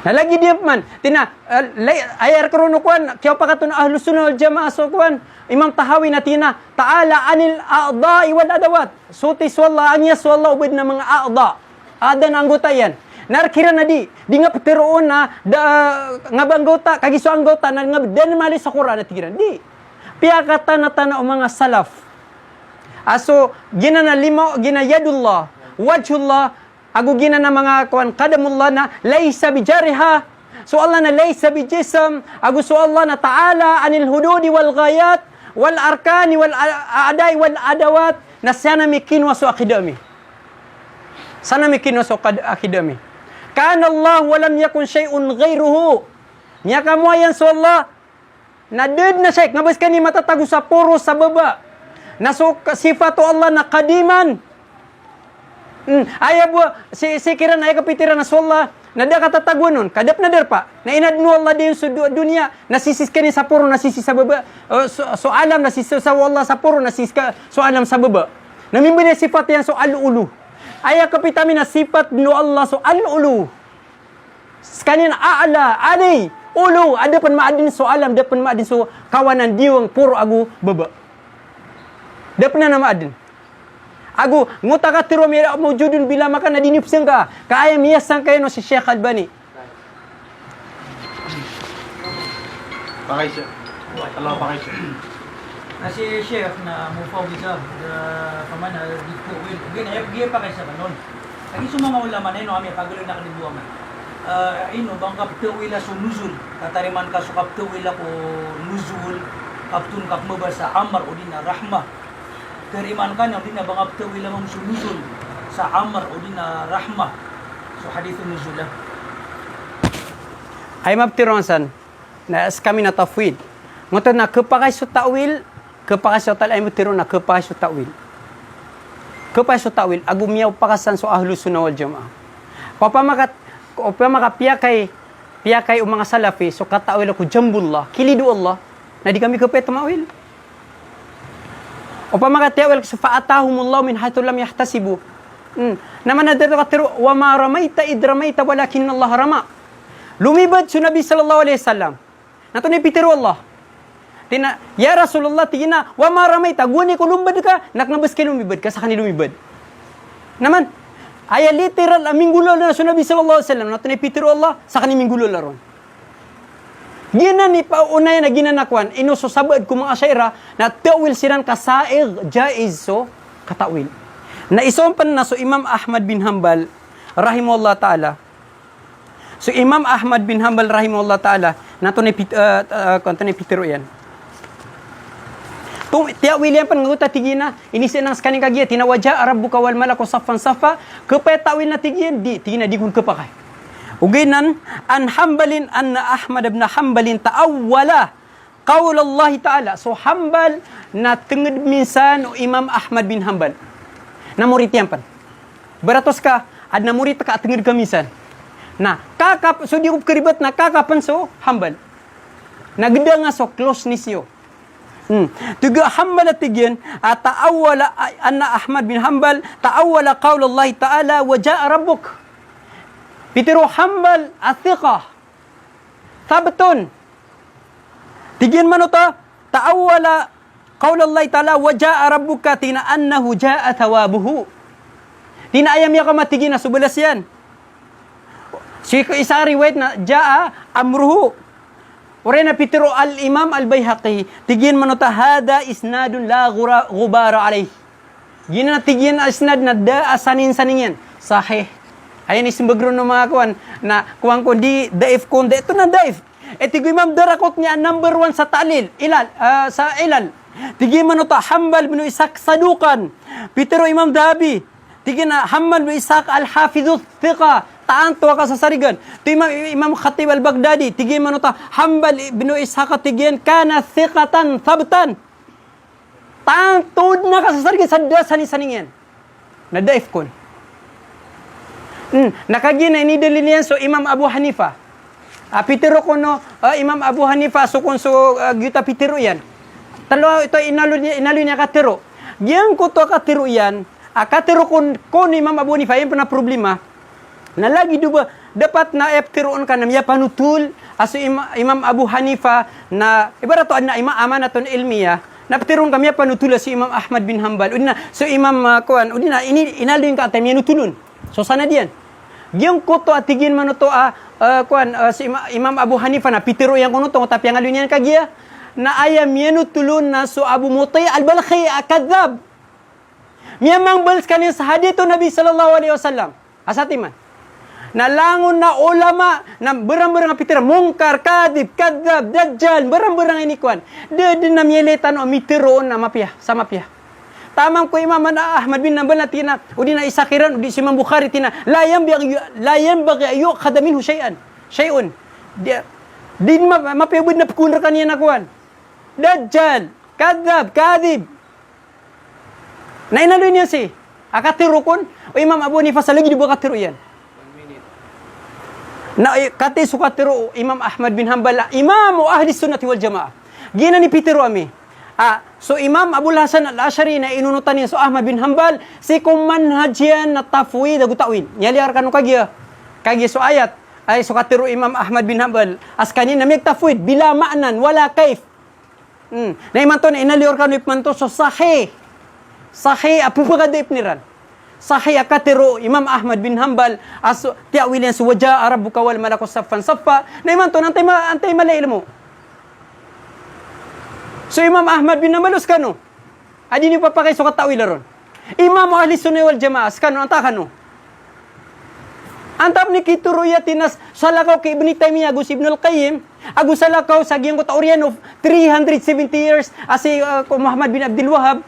Nalagi dia man, ayar karoon kuan, kaya pa kato na ahlus sunnah wal jamaah so kuan, Imam Tahawi na tina, ta'ala anil a'da'i wal adawat. Suti swalla, anyas swalla, ubid na mga a'da. Ada na anggota yan. Narkira na di nga patiroon na, nga ba anggota, kagiso anggota, na nga dan mali sa Quran na tigiran. Di. Piyakata na tana o mga salaf. Aso, gina na lima, gina yadullah, wajhullah, ago gina na mga kuan, kadamullah na, laysa bijariha. So Allah na laysa bijisam, ago so Allah na ta'ala anil hududi wal ghayat, wal arkani wal a'dai wal adawat, na sana mikinwa so akidami. Sana mikinwa so akidami. Kana Allah walam yakun syai'un ghairuhu. Nya kamo yan so Allah na did na syekh ngabas kani matatago sa puro sa baba. Na so sifatu Allah na kadiman. Ayaw si kiran ay kapitiran na so Allah nada katatago nun, kadap na derpa, na inadnu Allah din sa dunia, nasisis ka ni sa puro, nasisis sa baba, so alam, nasisis sa Allah sa puro, nasisis ka, so alam sa baba. Namimbin na sifat yan, so al-ulu. Ayaw kapitami na sifat no Allah, so al-ulu. Kanina, a'ala, aday, ulu, adapan maadin so alam, dapan maadin so kawanan, diwang puro agu baba. Dapan na maadin. Agu, nguta ka tiro mira mo judun bila makan na dinipsen ka. Kaya miyasan kayo no si Sheikh Albani. Pakay siya. Allah pakay siya. Si Sheikh na mufaw bisa pamana dito gina pa kay sa kanon. Kagi mga ulama na ino ami pagulo na kanibuang. Ino bang kaptuwila so nuzul. Katariman ka so kaptuwila ko nuzul. Kaptun kap mabasa amar o din na rahmah. Keriman ka na din na bangap tawila mong sunuzul sa amar o din na rahmah. So hadithun nuzulah. Ay mabtironsan na kami na tafwid. Ngoto na kapakay so ta'wil, kapakay so tal ay mabtiron na kapakay so ta'wil. Kapakay so ta'wil agumiyaw pakasan so ahlus sunnah wal jamaah. Papa makapiyakay Piya kay mga salafi, so katawil ako jambullah, kilidu Allah, na di kami kapay tumawil. O pa mga tiyawil, so fa'atahumullahu min haythu lam yahtasibu. Naman na dito katiro, wa ma ramaita id ramaita walakin Allah rama. Lumibad sa Nabi sallallahu alaihi wasallam. Nato ni pitiro Allah. Tina, ya Rasulullah, tigina, wa ma ramaita, guni ko lumbad ka, naknabas ka lumibad ka, sa kanil lumibad. Naman, ay literal minggulo na sa Nabi sallallahu alaihi wasallam nato ni pitiro Allah sa kani minggulo laron. Gina ni paunay na ginanakwan inususabad ko mga asyaira na tawil siran kasaig jaiz so katawil. Na isompan na so Imam Ahmad bin Hanbal rahimahullah taala. So Imam Ahmad bin Hanbal rahimahullah taala nato ni pitiro yan. Tiya William pan nguta tigina inisi nang skaning kagiya tinawaja rabbuka wal malaku saffan saffa kapay tawil na tigiyan di tigina di kun kapakay uginan an Hanbalin anna Ahmad ibn Hanbalin ta'awwala qaul Allah ta'ala so Hanbal na tenged minsan o Imam Ahmad bin Hanbal na murid yan pan baratos ka ad na murid ka tenged ka minsan na kakap so di ko keribat na kakapan so Hanbal nagda nga so close ni siyo. Tiga Hanbal tigyan ta'awwala anna Ahmad bin Hanbal ta'awwala qaul Allah ta'ala wa ja'a rabbuk. Pitiro Hanbal athiqah. Thabtun. Tigyan man ta ta'awwala qaul Allah ta'ala wa ja'a rabbuka tina annahu ja'a thawabuhu. Tina ayam ya kamatigin na subalas yan. Si isa riwayat na ja'a amruhu. Orena pitiro al-Imam al-Bayhaqi, tigyan manota hada isnadun la ghubara alayh. Gina tigyan isnad na da asanin-sanin yan. Sahih. Ayan isimbagro ng mga kuwan na kuwan ko di daif ko, ito na daif. Tigo Imam Darakot niya number 1 sa ta'lil, sa ilal. Tigyan manota Hanbal bin Ishaq Sadukan. Pitiro Imam Dhabi. Tigyan na Hanbal bin Ishaq al-Hafidhu Thiqa. Taan tuwa ka sa sarigan. Ito Imam Khatib al-Baghdadi. Tigyan manuta. Hanbal ibn Ishaq tigyan kana thiqatan thabtan. Taan tuod na ka sa sarigan. Sadda saning-saning yan. Nadaif kon. Nakagin na inidalin yan so Imam Abu Hanifa. Pitiro ko no. Imam Abu Hanifa. So kung so gyuta pitiro yan. Talo ito inalo niya katiro. Diyan ko to katiro yan. Katiro ko ni Imam Abu Hanifa. Yan pa na problema. Na lagi duba dapat na eptiroon ka na miya panutul aso Imam Abu Hanifa na ibarat to na amanaton ilmiya na eptiroon ka miya panutul si Imam Ahmad bin Hanbal udina so Imam kuan udina inalin ka atay miya nutulun so sana diyan giyang kuto atigin manuto si Imam Abu Hanifa na pitiro yang kuno to tapi yang alunian kagiya na aya miya nutulun na so Abu Mutai al-Balkhi akadzab miya mangbals kanin sa hadito Nabi sallallahu alaihi wasallam asatiman nalangon na ulama na berang-berang pitira mungkar kadib kadzab dajjal berang-berang ini kuan de na mieletan o mitiroon na mapia sama pia tamam ko Imam Ahmad bin Hanbal na tina udi na isakiran udi si Imam Bukhari tina la yanbaghi ayu khadaminhu syai'un din mapiyabud na kunra kaniya na kuan dajjal kadzab kadib na inalo niya si akatiro kon o Imam Abu Hanifa sa lagi di ba katiro yan na kati sukatiro Imam Ahmad bin Hanbal imam ahli sunnati wal jamaah gina ni pitiro ami so Imam Abul Hasan al-Ash'ari na inunutan niya so Ahmad bin Hanbal si kumanhajyan na tafwid agu ta'wil nyaliar kanu kagiya so ayat ay sukatiro Imam Ahmad bin Hanbal askani na mig tafwid bila ma'nan wala kaif na imanto na inalior kanu imanto so sahih apu pagadaip niran sahih akatiro Imam Ahmad bin Hanbal aso tiawil yan so waja rabbuka wal malaku saffan saffa na imanto antay malay mo so Imam Ahmad bin Hanbal uskano adi ni papakay so katawil ron Imam ahli sunnah wal jamaah skano antakano antap ni kituruya tinas salakaw kay Ibn Taymiyyah agus Ibn al-Qayyim agus salakaw sa giyang ko taoryan of 370 years asi Muhammad bin Abdul Wahhab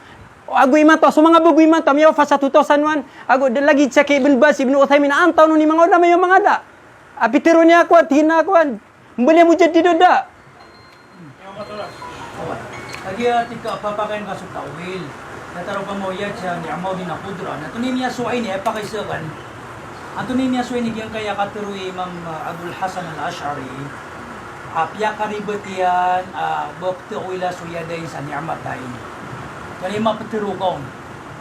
ago imanto so mga bugo imanto miya fa sa 2001 ago lagi sa kay Ibn Baz Ibn Uthaymin antaw no ni mga ulama yung mga da apitiro niya ko tina ko mbali mo jud da lagi tika papakain ka sa tawil nataro ka mo yan siya ni Amaw din na kudra na tunin niya suay niya pakaisakan Anthony niya suwini yang kaya katuro Imam Abul Hasan al-Ash'ari. Apya karibet yan, bakti uila suyadain sa ni'amatain. Kani mapatiro ko.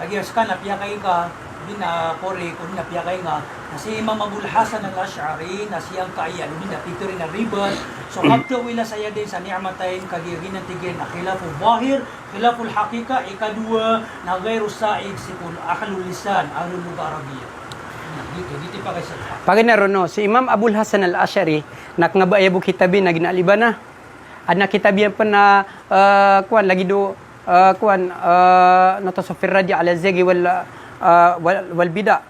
Agias ka na piya kay ka, kore kung na piya kay nga. Kasi Imam Abul Hasan al-Ash'ari na siyang kaya, lumi na pito rin na ribet. So bakti uila sayadain sa ni'amatain kagigin ng tigin na khilaful bahir, khilaful hakika, ikadua na gayro sa'id sikul ahlul lisan, ahlul lugar Arabiyya. Dito pa kayo sa Paginaro no, si Imam Abul Hasan al-Ash'ari nakngabaya bu kitabi na ginalibana. Adna kitabi pa na kuan lagi do kuan nato sa firraja ala zagi wal bida.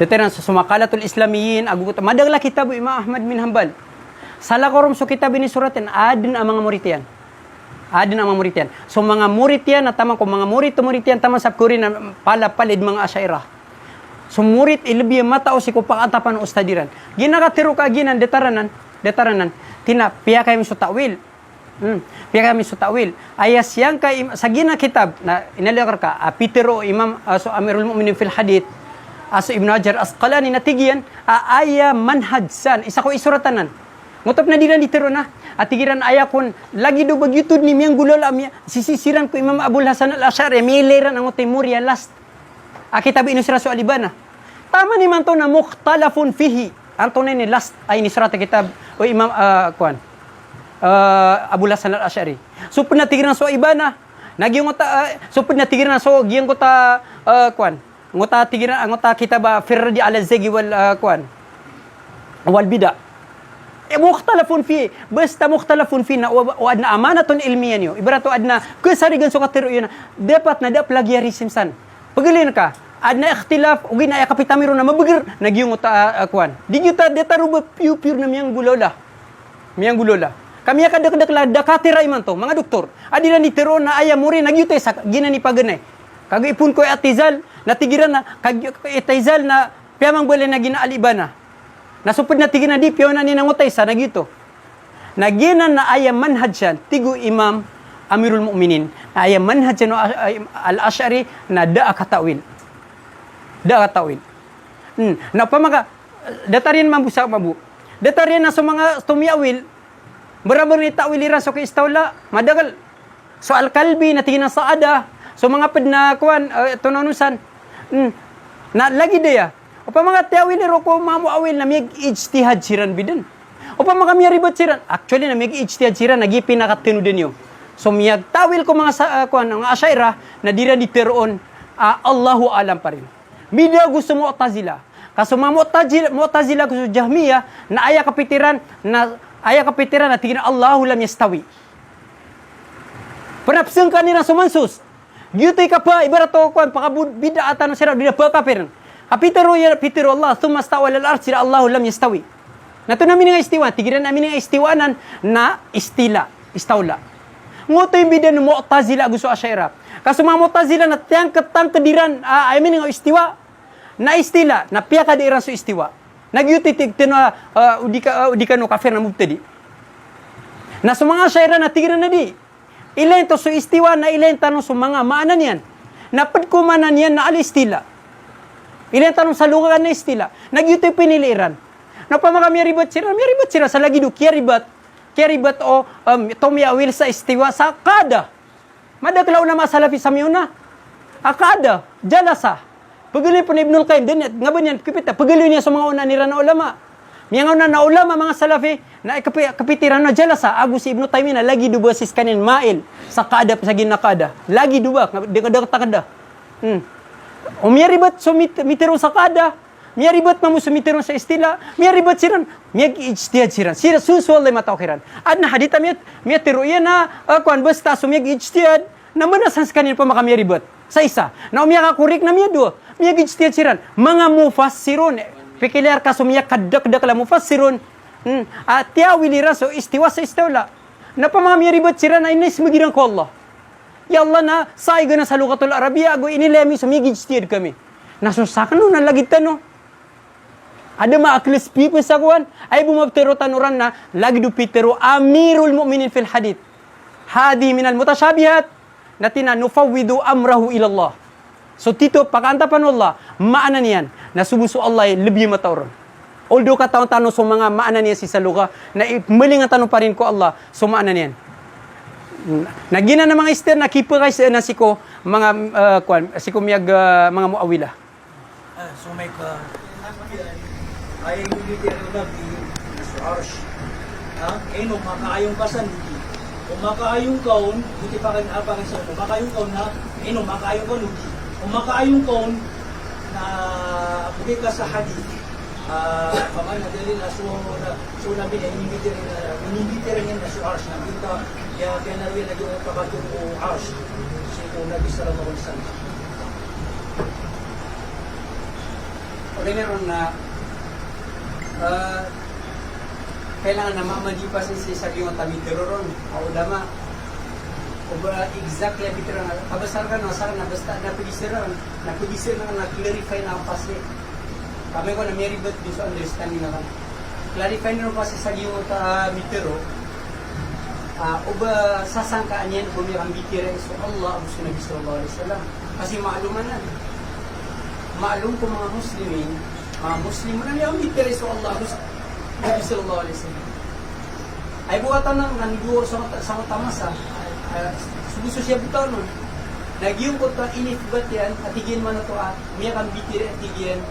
Deteran sa sumakalatul islamiyin agugot madagla kitabu Imam Ahmad bin Hanbal. Sala korom so kitabi ni suratin adin ang mga murid yan. Adin ang mga murid yan. So mga murid yan na tamang ko mga murid yan tamang sabkurin na palapalid mga asyairah. Sumurit ilbi mata o si ko pakatapan ustadiran. Ginakatiro ka ginan detaranan. Tina piya kay mi ta'wil. Piya kay mi ta'wil. Ayas yang kay sa gina kitab na inalakar ka Peter o Imam so Amirul Mu'minin fil Hadith aso Ibn Hajar Asqalani natigian aya manhajsan isa ko isuratanan. Ngutop na dilan ditiro na at tigiran aya kun lagi do bagyutud ni miyang gulol amya sisisiran ko Imam Abul Hasan al-Ash'ari miliran ang utay murya last. Kitab inusra so alibana. Tama ni man to na mukhtalafun fihi. Anto na ni last ay nisra ta kitab o Imam Abul Hasan al-Ash'ari. So pinatigiran so ibana. Nagyong so pinatigiran so giyang ko ta Ngota tigiran ngota kitab firdi ala zagi wal bida. Mukhtalafun fi basta mukhtalafun fi na adna amanatun ilmiyan yo. Ibarato adna kusarigan so katiro yun. Dapat na plagiarism san. Pagilin ka, adna ikhtilaf ugi na kapitamiro na mabagir nagyung ta di kita detaruba pure na miyang gulola. Kami kadak la dakatira iman to mga doktor. Adila ni tero na aya muri nagyute sa ginani paganay. Kagipun ko atizal natigiran na atizal na piyamang bole na ginaalibana. Nasupod na tigiran di piyo na ni nangutay sa nagyuto. Naginan na aya manhaj tigu Imam Amirul Mu'minin na aya manhaj no al-Ash'ari na da'a katawil. Na pamaga datarin mabusa mabu. Datarin na sa mga tumiyawil barabar ni tawiliran so kay istawla madagal. So al-kalbi na tingin sa ada so mga ped na kuan tunanusan. Na lagi daya. O pa mga tiyawiliro ko mamuawil na may ijtihad siran bidan. O pa mga miyaribot siran. Actually na may ijtihad siran nagipin nakatino din yun. So miyag tawil ko mga mga asyairah na dira diteroon Allahu alam pa rin. Bida gusto mo Mu'tazila. Kaso mga Mu'tazila gusto Jahmiyah na aya kapitiran na tingin Allahu lam yastawi. Panapsang kanina sumansus. Giyutoy ka pa ibarato ko pakabida atan sira dira pa kapiran. Kapitero Allah thumma stawa al arsh sira Allahu lam yastawi. Nato namin nga istiwa tigiran namin nga istiwanan na istawla. Ngoto yung bidan ng Mu'tazila gusto asyairah. Kaso mga Mu'tazila na tiyang kediran I mean nga istiwa na istila na piya ka diiran so istiwa. Nagyutitig tino udika no kafir na mubtadi. Na sa mga asyairah na tigiran na di. Ilain to so istiwa na ilain tanong so mga maanan yan. Napad kumanan yan na alistila. Ilain tanong sa lugar na istila. Nagyutoy piniliran. Na pa mga miyaribat sira sa lagi do kiyaribat o tomiyawil sa istiwa sa kada. Madaklaw na masalafi sa miyuna. Akada, jalasa. Pagulin po ni Ibnul Qayyim, din nga ba niyan, kipita, pagulin niya sa mga una nira na ulama. Mga una na ulama, mga salafi, na kapitiran na jalasa. Agu si Ibnu Taymiyah na lagi duba sis kanin mail sa kada sa ginakada. Lagi duba, dekada. Umiyaribat so mitiro sa kada. Miyaribat mamu sumitiro sa istila. Miyaribat siran. Miyag ijtihad siran. Sira susuwalay matawkiran. At na hadita miyatiro yan na basta so miyag ijtihad. Na manasan sa kanil pa makamiyaribat. Sa isa. Na umiyag akurik na miyado. Miyag ijtihad siran. Mga mufassirun. Pikilyar ka so miyag kadak-dak la mufassirun. At tiyawiliran so istiwa sa istawla. Na pa mga miyaribat siran ay naismagiran ko Allah. Ya Allah na saiga na sa lugatul Arabia. Ago inilemi so miyag ijtihad kami. Nasusakan no, nalagitan no. Ada maaklis people sa kuwan ay bumabtero tanuran na lagi do pitero Amirul Mu'minin fil Hadith. Hadi minal mutasyabihat natina nufawwidu amrahu ila Allah. So tito pakanta pa Allah, maanan yan na subuso Allah lebih matauron. Although kataon-tanon so mga maana niya si saluka, na maling ang tanong pa rin ko Allah, so maana niyan. Nagina na mga ister, nakipagay na siko, mga, siko miyag, mga muawila. So may ka ay hindi na sa arsh. Eno makaayong pasan hindi. Kung makaayong kaon, hindi pa kan apa kan sa makaayong kaon na eno makaayong kaon hindi. Kung makaayong kaon na pugay ka sa hadith. Paman na dali na so na binibitirin yan na sa arsh na kita kaya na rin naging kapatid o arsh. So kung nabisara mo sa Okay, meron na kailangan na mamadipasin si sabi mo tamitiroron o ulama o ba exactly abitiran kabasar ka no sar na basta na pudisir na clarify na ang pasi kami ko na may ribet din sa understanding na kan clarify na rin pasi sabi mo tamitiro o ba sasangkaan yan bumirang bitira so Allah ang sunabi sallallahu alaihi wasallam kasi maaluman na maalum ko mga muslimin Muslim na niya ang intereso Allah Nabi sallallahu alaihi wasallam. Ay buwatan ng naniguor sa tamasa. Subuso siya bitaw nun. Nagyong ko ta inifbat yan at higin man na to miya kang bitir at higin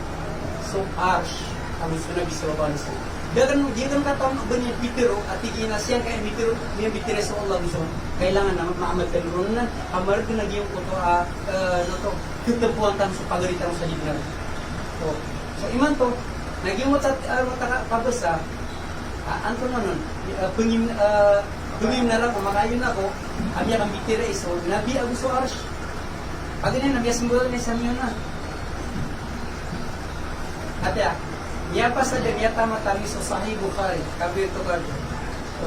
so arsh ang Nabi sallallahu alaihi wasallam. Dagan kataon ba niya bitiro at higin na siya kaya bitiro miya bitir sa Allah gusto. Kailangan na maamad kaluron na amar ko nagyong ko to tutupuan tan sa pagalitan sa libra. So iman to, naging kabasa, anto na nun, pungim na lang, kumakayon ako, amya kang bitira iso, nabi aguso arsh. Pag ganyan, nabi asimbolo ni Samyo na. At niya pa sa niya tama-tami so Sahih Bukhari, kabir to gabi.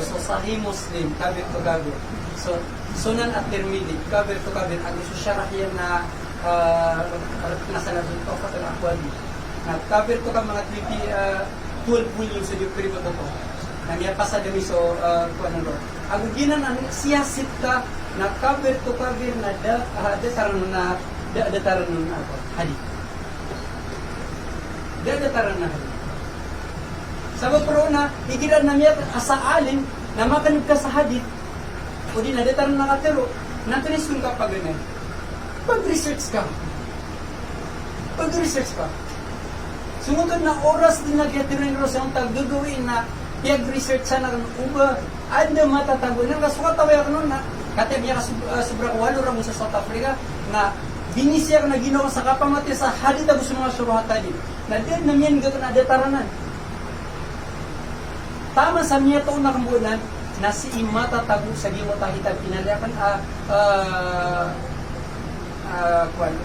So Sahih Muslim, kabir to gabi. So Sunan at Tirmidhi, kabir to gabi. Ang iso syarah yan na nasa labing to, katal akwadi. Na cover to ka mga 12 volumes sa Jupiter mo to. Na niya pa sa dami so kuan ro. Ang ginan ang siyasit ka na cover to cover na dataran na ako. Hadith. Dataran na hadith. Sabab pro na igiran na niya asaalin na makanib ka sa hadith. O di na dataran na katero. Natinisung ka pa ganun. Pag-research ka. Sumutod na oras din nag-etirin ro sa untag gagawin na piyag-research sa na uba ada matatago nang kasukataway ako nun na katib niya sobra walo ra mo sa South Africa na binisya ka na ginawa sa kapamati sa hadith ako sa mga suruhat tadi na din na miyan gato na detaranan tama sa miya to na kambunan na si imata tago sa giwata hitag pinalakan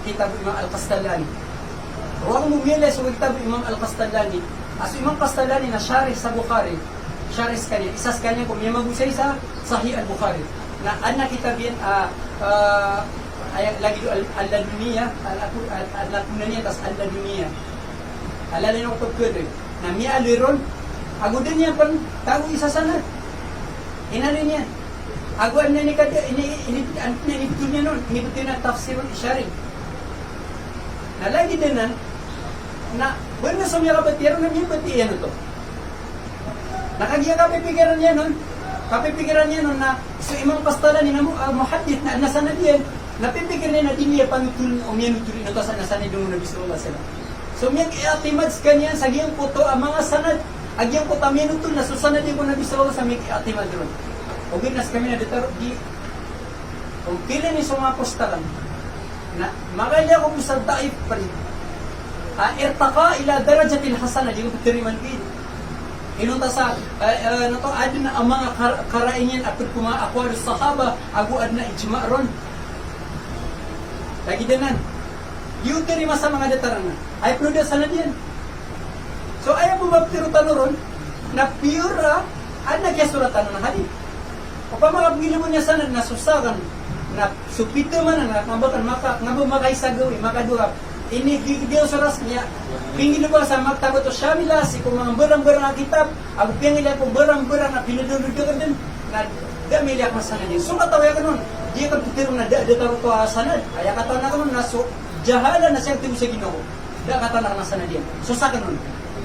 kitab Imam Al-Qastalani. Huwag mumili sa kitab Imam Al-Qastalani. As Imam Qastalani na syarih sa Bukhari, syarih sa kanya, isas kanya kung may magusay sa Sahih Al-Bukhari. Na anak kitab yan, lagi Al-Laduniya, Al-Laduniya, tas Al-Laduniya. Alalay na ko pagkudin. Na may aliron, ako din niya pan, tago isa sana. Inalin niya. Aguan na ni kada inibutun niya noon, inibutun na tafsirul isyari. Nalagi din na wala sa mga kabatiro na niya pati yan ito. Nakagiya kapipigiran niya noon, na so imang pastalan ni muhaddith na nasa na diyan, napipigiran niya na din niya panutul o miyanutul ito sa nasa ni Nabi sallallahu alaihi wasallam. So miyang iatimads kanya sa giyang puto ang mga sanad, agyang puto miyanutul na susanad din ko Nabi sallallahu alaihi wasallam miyang iatimads ron. O ginas kami na dito, kung pila ni sa mga postalan, na magalya ko sa daif pa rin. Irtaka ila darajatil hasana, di ko pitiriman din. Inunta sa, adin na ang mga karainyan at kumaakwa sa sahaba, aguad na ijma ron. Lagi dinan. Yung tirima sa mga detaran na, ay pnuda sana diyan. So ayaw mo maptirutan ron, na pure, nagyasuratan na hadith. O pa mga Panginoon niya sana nasusagan na supito man na mabakan makaisagaw makaduha ini video sa ras niya Panginoon ba sa magtagot o Shamila si kung mga barang-barang na kitab ang pangila kung barang-barang na pinuduludugan din na damilyak masana din so katawaya ka nun di ka pitiro na dataro to sanad kaya katawa na ka nun na so jahala na siya tibo sa Ginoo Da kata na sana dia. So sa kanon.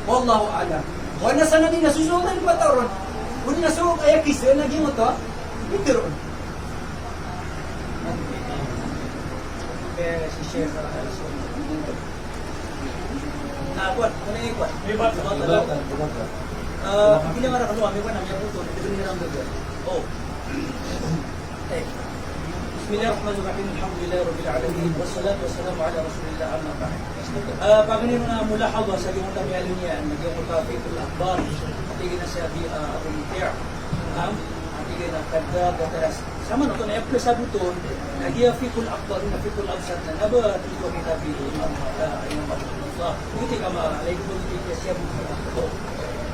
Wallahu a'lam. Wa na sana din nasusuran ba taron? Kung nasuok ay kisa lagi mo to. Ito ron. Si Chef buat, mana yang buat? Buat. Bila mana kalau ambil mana yang betul, itu ni orang betul. Oh. Bismillahirrahmanirrahim. Alhamdulillahirabbil alamin. Wassalatu wassalamu ala Rasulillah amma ba'd. Pagani na mulahadha sa iyong tabialin niya, naging mutafiqul akhbar. Tigin na siya Abu Mutia. Tigin na kadda teras. Sama na to na apply sa buton, nagiya fiqul akhbar na fiqul absat na naba dito kita bi Imam Allah. Hindi ka malay ko dito siya buton.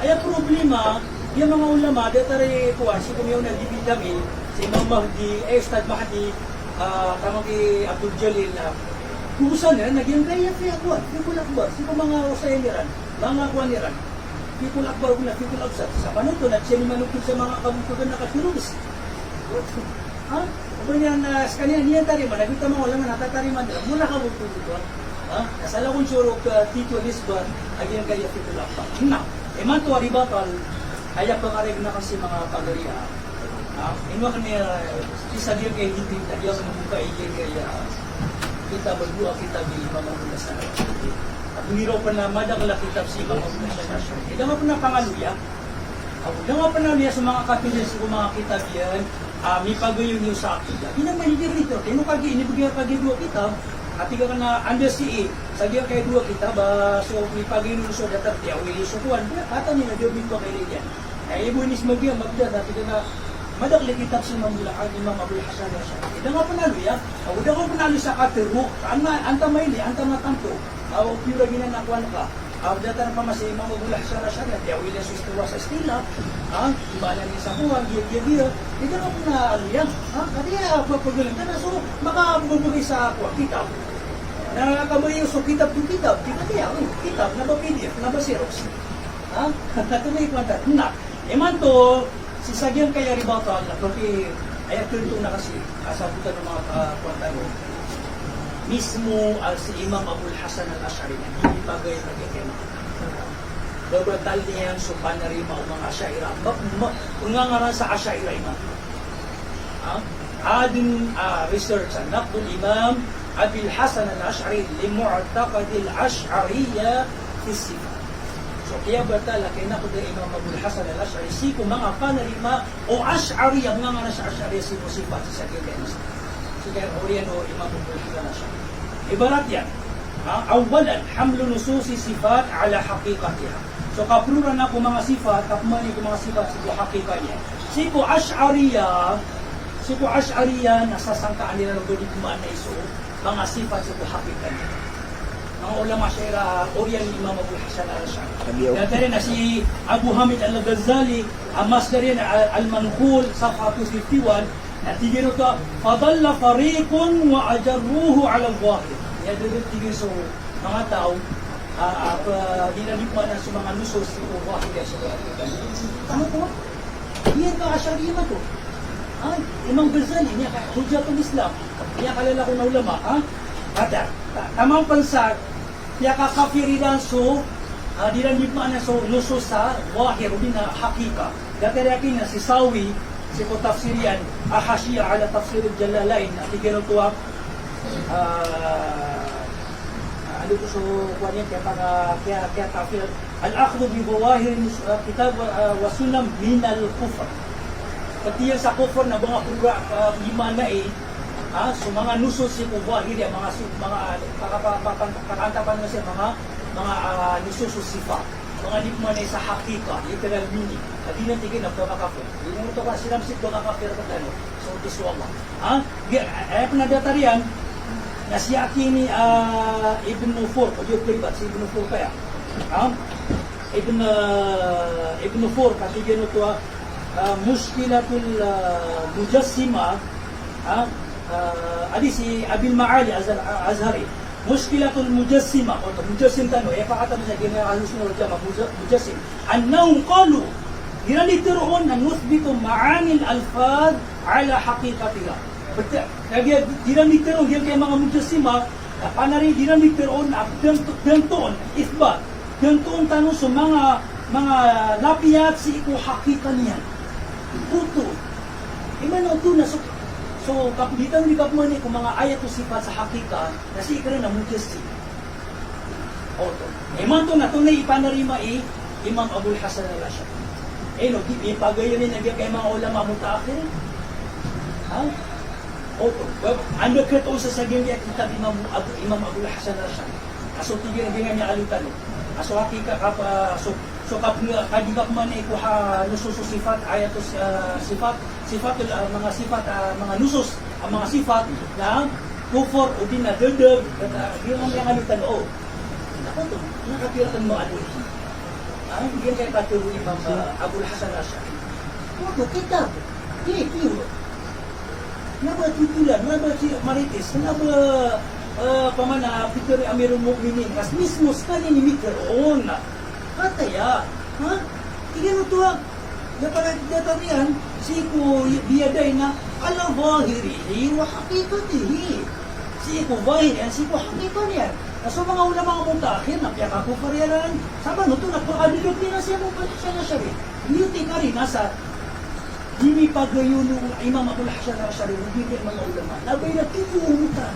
Ay problema, yung mga ulama datare kuan si kumiyaw na dibitamin si Imam Mahdi, Ustad Mahdi, tamang kay Abdul Jalil na kubusan na naging kaya fiqul akbar si mga usayliran, mga kuaniran. Fiqul akbar na fiqul absat. Sa panuto na siya manukid sa mga kabutugan na katirubis. Ha? Kemudian sekalian dia tarima, Nabi kita mau ulama nata tarima dia. Mula ka buku itu. Ha? Asal kung syuruk Tito Lisbon, agian kaya fitul apa. Nah, eman to ribatal kaya pangareg na kasi mga pagariya. Ha? Ino kanya isa dia kay hindi tadi ang buka iyan kaya kita berdua kita bi Imam Abdul Hasan. At ngiro pa na madagla kitab si Imam Abdul Hasan. Ida nga pa na pangaluya. Dawa pa na niya sa mga kapilis ko mga kitab yan, may pagayon niyo sa akin. Hindi naman hindi rito. Kaya inibigay pagi dua kitab, at ika ka na under CA, sabi kay dua kitab, so may pagayon niyo sa datar, diya, wili sukuan, kata nila, diyo bito kay Lilian. Kaya ibu inis magbiya, magbiya, at ika na, madagli kitab si Imam Abdul Hasan na siya. Ida nga panalo ya, uda nga panalo sa katirmo, anta maili, anta matanto, pura ginanakuan ka. Datar pa mas Imam Abdul Hasan na dia wila sa istuwa sa estila, ibalan niya sa kuwan, giya, hindi na po na aliyan, kaya papagulan ka na, so makabubugay sa kuwan, kitab. Nakakabayo so kitab, kita kaya, kitab, na ba PDF, na ba Xerox? Ito na ikwanta, na, eman to, si Sagyan kaya ribatal, porque ay ito na kasi, kasabutan ng mga kwanta mo, mismo si Imam Abdul Hasan al-Ash'ari hindi bagay na kaya babatal niya so panarima o mga Ash'ira kung nga nga sa Ash'ira ima adin research ang naqdul Imam Abdul Hasan al-Ash'ari limu'taqad al-Ash'ariya fi sifat so kaya batala kay naqdul Imam Abdul Hasan al-Ash'ari si kung mga panarima o Ash'ariya mga nga sa Ash'ariya si sifat sa kaya Sige, Oriyan o Imam Abdul Hasan al-Ash'ari. Ibarat yan. Awalan, hamlu nususi sifat ala haqiqatiha. So, kapuluran na kung mga sifat, kapumani kung mga sifat sa haqiqanya. Sipo Ash'ariya, nasasangkaan nila ng doon kumaan na iso, mga sifat sa haqiqanya. Mga ulama syira, Oriyan Imam Abdul Hasan al-Ash'ari. Dati rin na si Abu Hamid al-Ghazali, masdar yan al-Manqul, Safha 251, Natigil ito, فَضَلَّ فَرِيقٌ وَأَجَرُّوهُ عَلَى الظَّاهِرِ. Yan doon tigil sa mga tao, dinalipan na sa mga nusos sa wahid sa wahid. Tama po? Yan ka Ash'ari man to. Imam Ghazali, niya Hujjatul Islam, niya kalala ko na ulama, tamang pansag, niya kakafiridan so, dinalipan na sa nusos sa wahid, na hakika. Dati rin na si Sawi, si ko tafsirian ahashiya ala tafsir al-Jalalain atigero to ano to so kuan kaya tafsir al-akhdhu bi bawahir kitab wa sunnah min al-kufr pati sa kufr na mga lima na so mga nusus si bawahir mga kakantapan na siya mga nusus sifat mga lima na sa hakika literal meaning. Hindi na tigil na pagkakafir. Hindi mo ito ka sinamsik pagkakafir ka tayo. So, ito Allah. Ay panadata na siya kini Ibn Nufur. O diyo privat, si Ibn Nufur kaya. Ibn Nufur, kasi gano ito mushkilatul mujassima. Adi si Abil Ma'ali Azhari. Mushkilatul mujassima. O mujassim tano. Pakata mo sa ginagalos na mujassim. Annahum qalu Ginalitiroon na nuthbitu ma'anil alfad ala haqiqatiha. Ginalitiroon yan kay mga mujassima Panari dinamik teron danton isbat. Danton tanong sa mga lapiyat si iku hakika niyan. Puto. Imano to na so kapitan di kapman kung mga ayat o sifat sa hakika na si ikara na mukis si. Oto. Iman to na to na ipanarima Imam Abul Hasan al-Ash'ari. No, ipagayanin ang kay mga ulama mutaakhir. Ha? Oto. Ando kato sa saging niya kitab Imam Abul Hasan al-Ash'ari. Aso tigil ang niya alutan. Aso hakika so kadibak man ko ha nusus sifat ayatus sifat mga sifat mga nusus ang mga sifat na kufur o din na degdeg di man yang alutan ako to nakapiratan mo ano hindi kay paturo Imam Abul Hasan al-Ash'ari. Oto kitab puro naba tutulan naba marites naba pamana Peter Amirul Mukminin kas mismo sekali ni mikron kataya ha tignan mo to dapat datarian si ko biyaday na ala zahirihi wa haqiqatihi si ko zahir si ko haqiqan yan so mga ulama mga mutakhir na kaya ako pariyaran sama no to nagpakalilot din na siya mo pa siya na siya beauty ka rin nasa Dimi pagayuno Imam Abul Hasan al-Ash'ari hindi mga ulama labay na tituumutan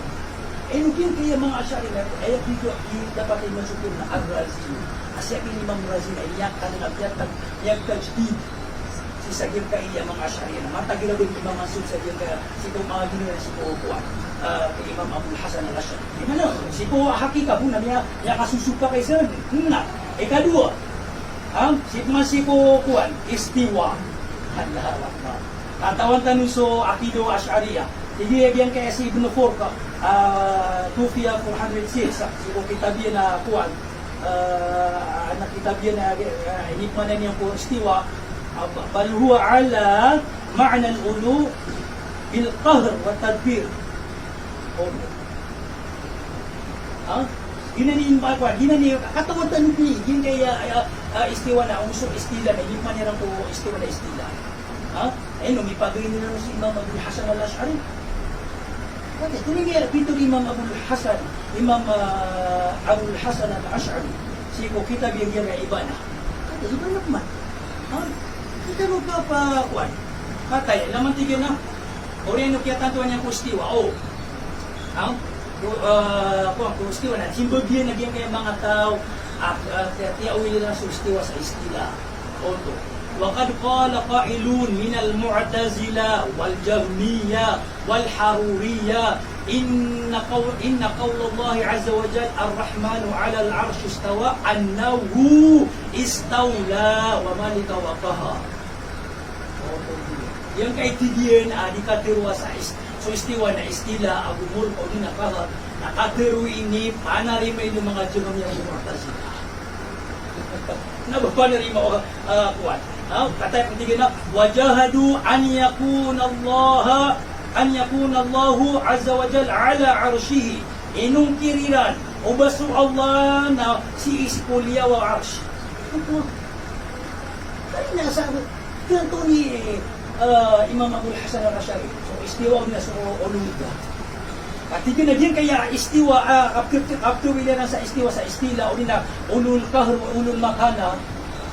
mungkin kaya mga Ash'ari na ayat dito dapat ay masukil na Ar-Razi asya kini Imam Razi na iyak ka na yak tajdid si sagir ka iya mga Ash'ari na matagil din Imam Mansur sagir ka si kong mga ginira si Kuwa kay Imam Abul Hasan al-Ash'ari ano si Kuwa hakika po na niya kasusuka kay sir ikadua si Kuwa istiwa Allah Akbar katawan tanong so akido Ash'ariyah hindi yan kaya si Ibn Furqa Tufia 406 si ko kitabia na kuwan anak kitabia na hikman na niyang po istiwa bal huwa ala ma'na al-ulu bil qahr wa tadbir ginani ba ginani katawan tanong ni gin kaya istiwa na uso istila na hikman niya po istiwa na istila lumipagay nila si Imam Abul Hasan al-Ash'ari. Okay, tuloy pinto Imam Abul Hasan al-Ash'ari. Siko kita biyagyan na iba na. Kata, iba na naman. Kita mo pa kuwan. Katay, laman tigyan na. Oriano kaya tantuan niyang kustiwa. Kustiwa na. Simbagyan na kaya mga tao. Tiyawin nila sa kustiwa sa istila. Oto. وقد قال قائلون من المعتزلة والجهمية والحرورية إن قول الله عز وجل الرحمن على العرش استوى أنه استولى وملك وقهر. Yang kaitidian dikatirwa sa istiwa na istila Abu Mulk o dinakahar nakatiru ini panarima yung mga jumam yang mu'tazila. Nabapanarima o kuwan. Kata ketiga na wajahadu an yakuna Allah azza wa jalla ala arshihi inungkiriran ubasu Allah na si iskuliya wa arsh. Kaya nasa ganito ni Imam Abul Hasan al-Ash'ari so istiwa na sa ulumida katiga na din kaya istiwa kapto wala na sa istiwa sa istila o na ulul kahr wa ulul makana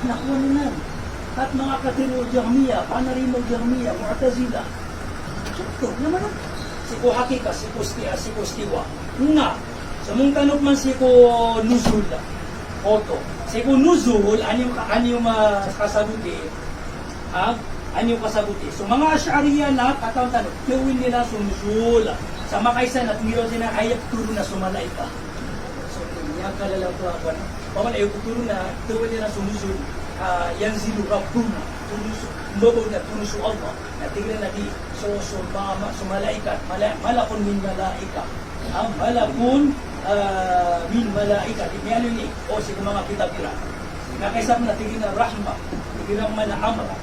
nakuha na at mga katiro Jahmiya, panarimo Jahmiya, Mu'tazila. Ito naman si ko hakika, si ko stiwa. Nga, sa mong tanok man si ko nuzul. Oto. Si ko nuzul, anyong kasabuti. Anyong kasabuti. So mga Ash'ariyah na, katawang tanok, kawin nila sa nuzul. Sa makaisan at meron sila ayat turo na sumalaika. So, yung kalalaw ko ako na. Paman ayat turo na, kawin nila sa nuzul. Yanzilu Rabbuna lubog na tunusu Allah na tignan na di so malaikat malakun min malaika malakun min malaika di ni o si mga kitabira nakaisap na tignan na rahma tignan man na amra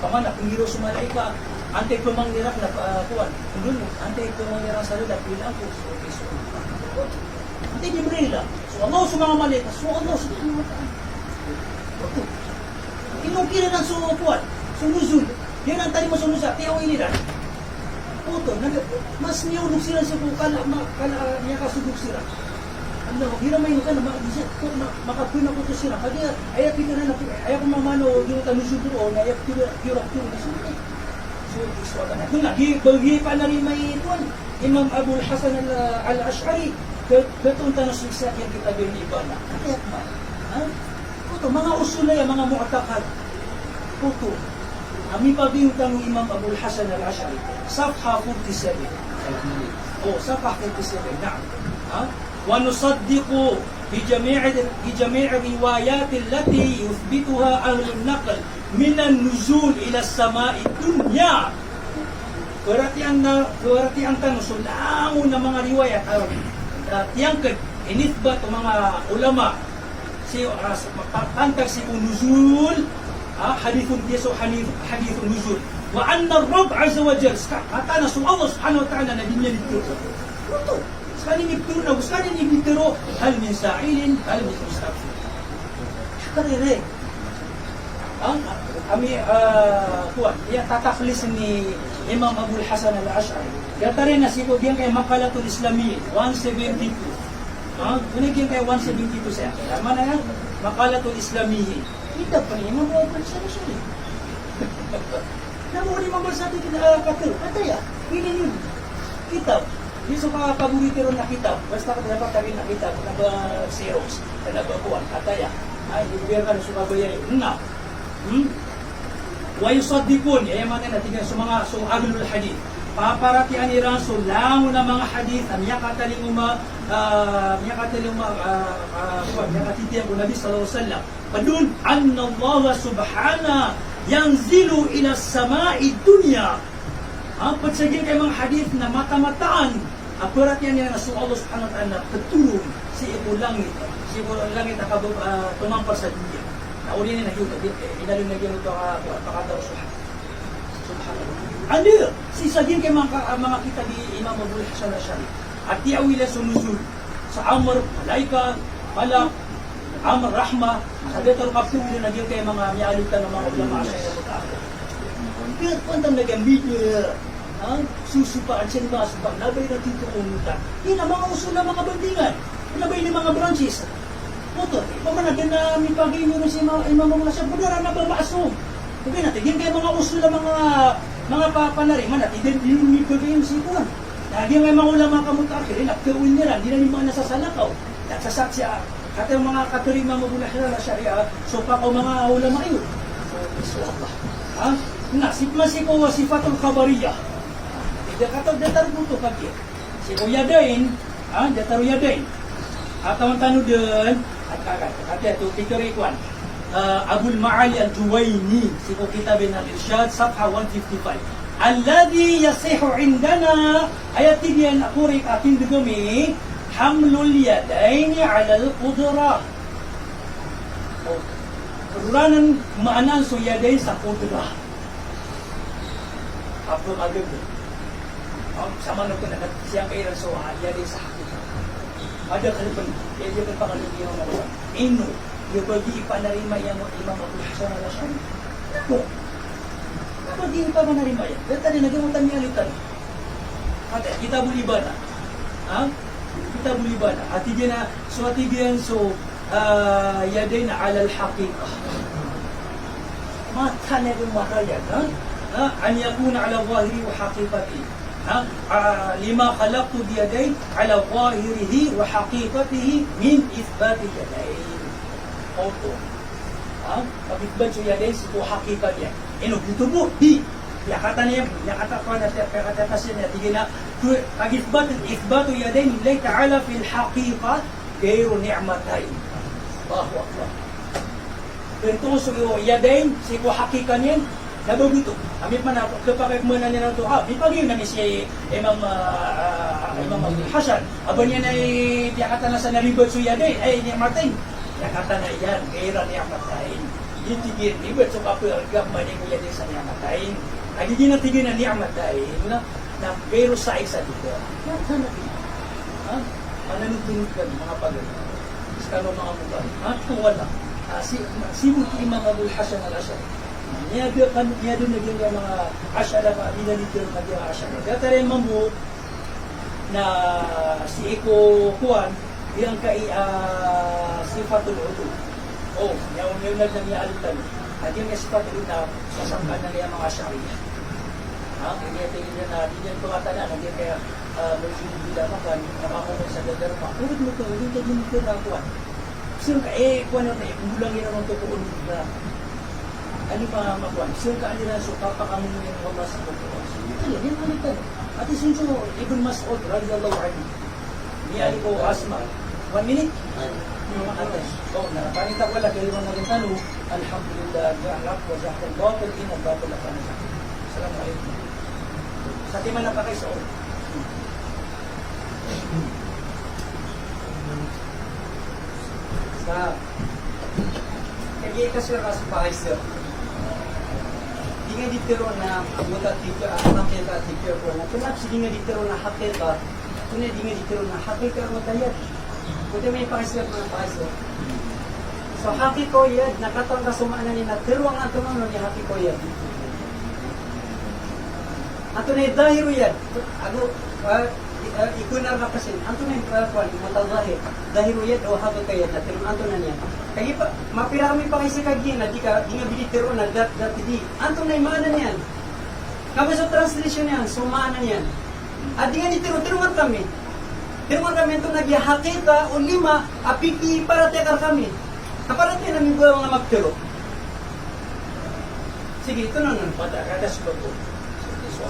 pamana kung hiro sa malaika antay ko mang nirak na kuwan kung antay ko mang nirak sa lulat bilang ko so antay Jibril so Allah sa mga malaika so Allah sa mga inukira ng sumupuan, sumuzul. Yan ang tali mo sumusa, tiyaw iniran. Puto, mas niyulog sila sa kala niya kasugog sila. Ano, hiramay ka na makapuna ko to sila. Kaya ayaw kita na ayaw ko mamano yung tanusuguro na ayaw kirap na sila. So ito lagi bagi pa na rin may ituan. Imam Abul Hasan al-Ash'ari katong tanong sa yang kita bin ibana. Kaya man. Ha? Puto, mga usulay, mga mu'takad. Puto. Kami pabiyutang ng Imam Abul Hasan al-Ash'ari. Safha 47. Oh, Safha 47. Na'am. Ha? ونصدق بجميع الروايات التي يثبتها أهل النقل من النزول إلى السماء الدنيا. Berarti ang tanong, so lango na mga riwayat yang inisbat o mga ulama si pantag si nuzul hadithun yeso hadithun nuzul wa anna ar-rabb azza wa jalla kata na Allah subhanahu wa ta'ala na dinya dito. Sekali nibturo, sekali nibturo, hal min sa'ilin, hal min mustaqfir. Karere. Kami, kuwan, tataklis ni Imam Abul Hasan al-Ash'ari. Kata rin na sipo, diyan kay Maqalatul Islamiyyin, 172. Kunigyan kay 172 siya. Tama na yan? Maqalatul Islamiyyin. Kita pa rin, Imam Abul Hasan al-Ash'ari. Namu ni Imam Abul Hasan al-Ash'ari, kata ya, ini yun. Kitab. Di sa mga paborito ron na kitab, basta ka dapat kami na kitab, nag-Xerox, nag-Kuwan, kataya, ay, ibigyan ka na sumabayan yun. Na, wayusadikun, yayaman na natin sa mga aglul hadith, paparatian nilang so lango na mga hadith, miyakataling miyakatitiyan ko Nabi sallallahu alaihi wasallam, padun, anna Allah subhana, yanzilu ila sama'i dunya. Pagsagin kay mga hadith na mata-mataan, akurat yan na so Allah subhanahu wa ta'ala katulong si ibu langit na tumampar sa dunya. Nauli na nagyuta, inalun na gyud ito pakataw subhanallah. Ano? Sisagin kay mga kita di Imam Abul Hasan al-Ash'ari. At tiawila sunuzul sa Amr, Malaika, Malak, Amr, Rahma, sa detong kaptulo na gyud kay mga mialutan ng mga ulama sa ito. Kaya pantang nag-ambit niya, susupaan siya ni mga supang, nabay na dito umutan. Yan ang mga usul na mga bandingan, nabay ni mga branches. Motor, pamanagan na may pag-iin mo na si Imam Abul Hasan, pagdara na ba maasong? Sabi natin, yan kaya mga usul na mga panariman natin, din yung may pag-iin si Kuwan. Lagi may mga ulama kamutar, kaya nagkawin niya lang, di na yung mga nasasalakaw. Nagsasaksi, kata yung mga katurima Abul Hasan na syariah, so pa ko mga ulama yun. So, Allah. Masih ko sifatul khabariyah. Dia kata dia taruh butuh kaki. Si ko yadain, dia taruh yadain. Atau tanu den, kata tu tikari kuan. Abul Ma'ali al-Juwayni, si ko kitab al-Irsyad safha 155. Alladhi yasihu indana ayat diyan akurik atin dugami hamlul yadaini 'ala al-qudrah. Kuranan maanan so yadain sa qudrah. Apa agak tu? Sama nak kena siang kairan so dia sa hakika. Ada kalipan dia berpangalan dia orang. Inu dia bagi panarima yang Imam Abul Hasan al-Ash'ari. Apa? Bagi panarima ya. Dia tadi nagamutan niya alitan. Kata kita boleh ibadah. Kita boleh ibadah. Hati dia na suati dia so yadain ala al-haqiqah. Mata na yung mahaya, أن يكون على ظاهره وحقيقته لما خلقت بيدين على ظاهره وحقيقته من إثبات اليدين أوتو إثبات اليدين سitu hakikatnya ini ditubuh di ya katanya ya kata pasnya tigina إثبات اليدين لله تعالى في الحقيقة غير نعمتين الله أكبر bentuk suyo yadain siku hakikatnya Nabo dito, kami man kapag-mana niya ng tuha, ipagin na ni si Imam Abul Hasan. Aba niya na yakata na sa naribad suya day, niya Martin. Yakata na yan, kaya niya matayin. Itigin, ibad so kapag-gamma niya kuya din sa niya matayin. Nagiging natigin na niya matayin, na pero sa isa dito. Yakata na dito. Mananutulog ka mga pagano. Sa mga mukha. Wala. Si Imam Abul Hasan al-Ash'ari. Niya doon naging mga asyara pa, inalitir na mga asyara. Kaya tayo mambu na si Iko Kuan, yang kay sifatul udu. Oh, yung nag-nialitan. At yung sifatul na sasangkan na niya mga asyari. Hindi niya na, hindi niya tumatala, hindi kaya hindi makan, nakakamay sa gadarma. Ulit mo ito, hindi niya dito na Kuan. Sino ka, Kuan na tayo, kung bulang yun ang tukuon na ano pa makuha? Sino ka alila so papakamun mo yung wala sa pagkakas? Yan ang alitan. At isinso, Ibn Mas'ud, radiyallahu anhu. Niyali ko asma. 1 minute? Yung mga atas. So, nakapanita ko lang kayo mga naging tanong. Alhamdulillah, ja'alak wa ja'al batil ina batil na panasa. Assalamualaikum. Sa tima na pa kayo sa oras. Sa kaya kasi kasi bahay sir. Di nga ditiro na buta tika hakika tika ko na tunap sige nga ditiro na hakika. Kunya di nga ditiro na hakika mo tayo. Kunya may pakisir na pakisir. So hakiko yad nakatang kasumana ni na tiro ang ato man ni hakiko yad. Ato na dahiru yad. Ano ikunar na kasi anto na kuan mutadahir. Dahiru yad o hakika yad na tiro anto na niya. Kaya pa, mapira kami pa kasi kagin na di nga binitiro na dat di. Anto na imana niyan. Kapag sa translation niyan, sumana niyan. At di nga ditiro, tiruman kami. Tiruman kami itong nagyahakita o 5, apiki para tekar kami. Kaparate namin ko mga magtiro. Sige, ito na nun. Kadas ba po?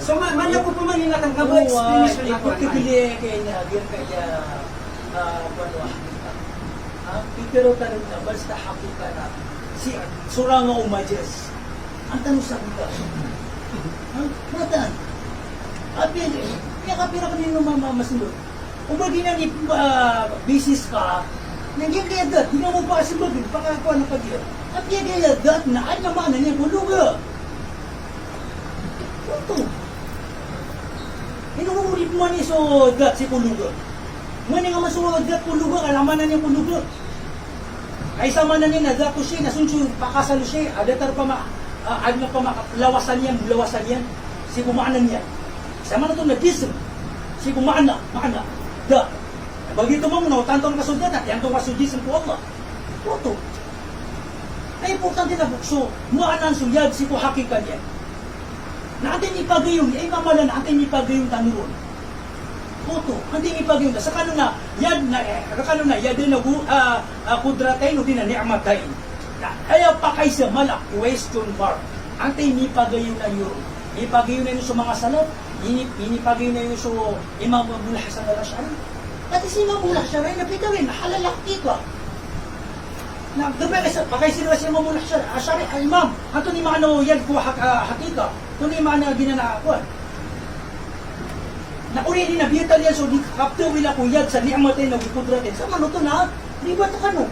So, manya ko pa man yung nakangkaba explanation niya. Ako tibili kaya niya, biyan kaya, pero tanong na, basta hakika na, si surang nga umajes. Ang tanong sa kita, matan, kapira ka nyo mamasunod. Kung ba ginang business ka, nandiyan kaya dat, di nga mo pa kasi bagay, pakakuha na pag-iyo. At kaya dat na, ay naman na niya, buluga. Ito. Inuulit mo ni so dat si buluga. Mani nga masuwag dat buluga, alaman na niya buluga. Ay sama na niya na dato siya, nasunso pakasalo siya, adatar pa lawasan yan, si kumaanan yan. Sama na ito nag-ism, si kumaana, da. Bagito mo muna, tantong kasundan at yan itong kasudism ko Allah. Oto. Ay importante na bukso, muanan suyad, si ko hakikan yan. Natin ipagayong, ay mamalan, natin ipagayong tanuron. Oto, natin ipagayong, sa kanuna, yad din na kudratain o din na ni'amatayin. Kaya pa kayo sa malak, question mark. Ang tayo nipagayon na yun. Nipagayon na yun sa mga salat, nipagayon na yun sa Imam Abul Hasan al-Ash'ari. At si Imam Abul Hasan, napikawin, halalakti ka. Pakay sila si Imam Abul Hasan al-Ash'ari, Imam, ato ni maano yan ko hakika. Ito ni maano ginanaakuan. Nakuri ni nabiyatan yan, so di kapto wila ko yad sa ni'amatin na bukudratin. Sa mano to na, di ba ito kano?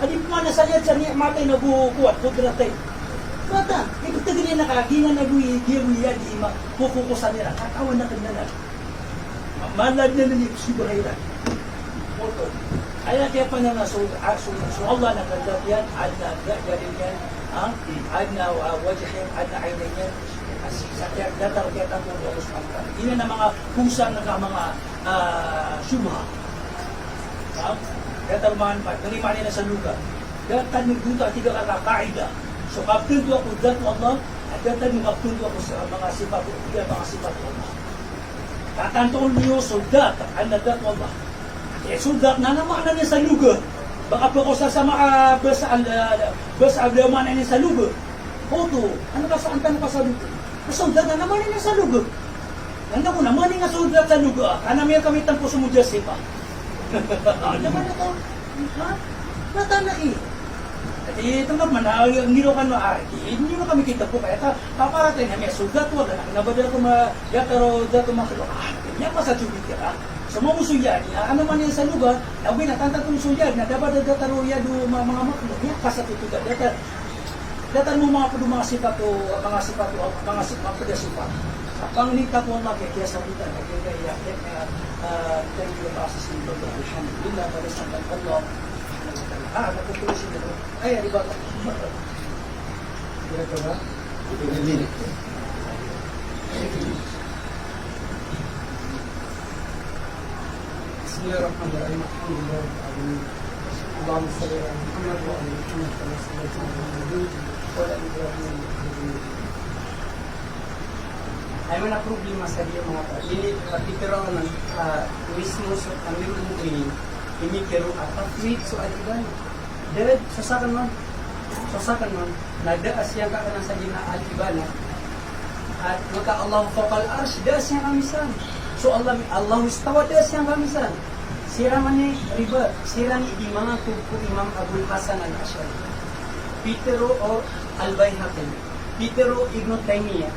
Adi pa na sa yad sa ni'amatin na bukuat, kudratin. Bata, ito ganyan nakaginan na buiyad, di makukukusan nila. Katawan na kanila. Malad na nila, subahira. Oto. Kaya pa na so Allah na kandat yan, ad na galing yan, ad na wajahin, ad na aynan yan. Sa datar kaya tanong ko sa mga ina na mga kusang na mga syubha. Datar man pa, naliman nila sa lugar. Datar nagduta tiga kakaida. So kapten to ako datu Allah, at datar kapten to ako sa mga sifat Allah. Tatantuon niyo soldat, ang datu Allah. Soldat na naman na niya sa lugar. Baka po ko sa mga bas ablaman na niya sa lugar. Oto, ano ka sa antan pa sa lugar? Soldat na naman niya sa lugar. Nanda ko naman nga soldat sa lugar. Kanami kami tampo sumudya sipa. Naman na ito. Ha? Natana eh. At ito naman, hindi nyo kami kita po. Kaya paparating na may soldat. Wala na. Nabadala ko dato makalo. Yan pa sa Jupiter. So mga musuyan, ano man yan sa lugar, sabi na tantatong musuyan, na dapat dataro yan mga makalo. Yan pa sa tutugan. Datan mo mga sifat o mga sifat. Panglita po Allah kaya sabitan kaya tayo basis nito. Alhamdulillah, barisan Allah. Naputuloy siya. Ay, di ba? بسم الله الرحمن الرحيم الحمد لله رب العالمين اللهم صل على محمد وعلى ال محمد كما صليت على ابراهيم وعلى ال ابراهيم انك حميد مجيد. Ay mana problema sa dia mga ka. Ini kapitero ng mismo sa Amirul Mu'minin. Ini kero atafwid so aliban. Dere sasakan man. Nada asya ka kana sa gina alibana. At maka Allah faqal arsh das yang kamisan. So Allah istawa das yang kamisan. Sira mani riba, sira ni di mga tuku Imam Abul Hasan al-Ash'ari. Pitero o al-Baihaqi. Pitero Ibn Taymiyyah.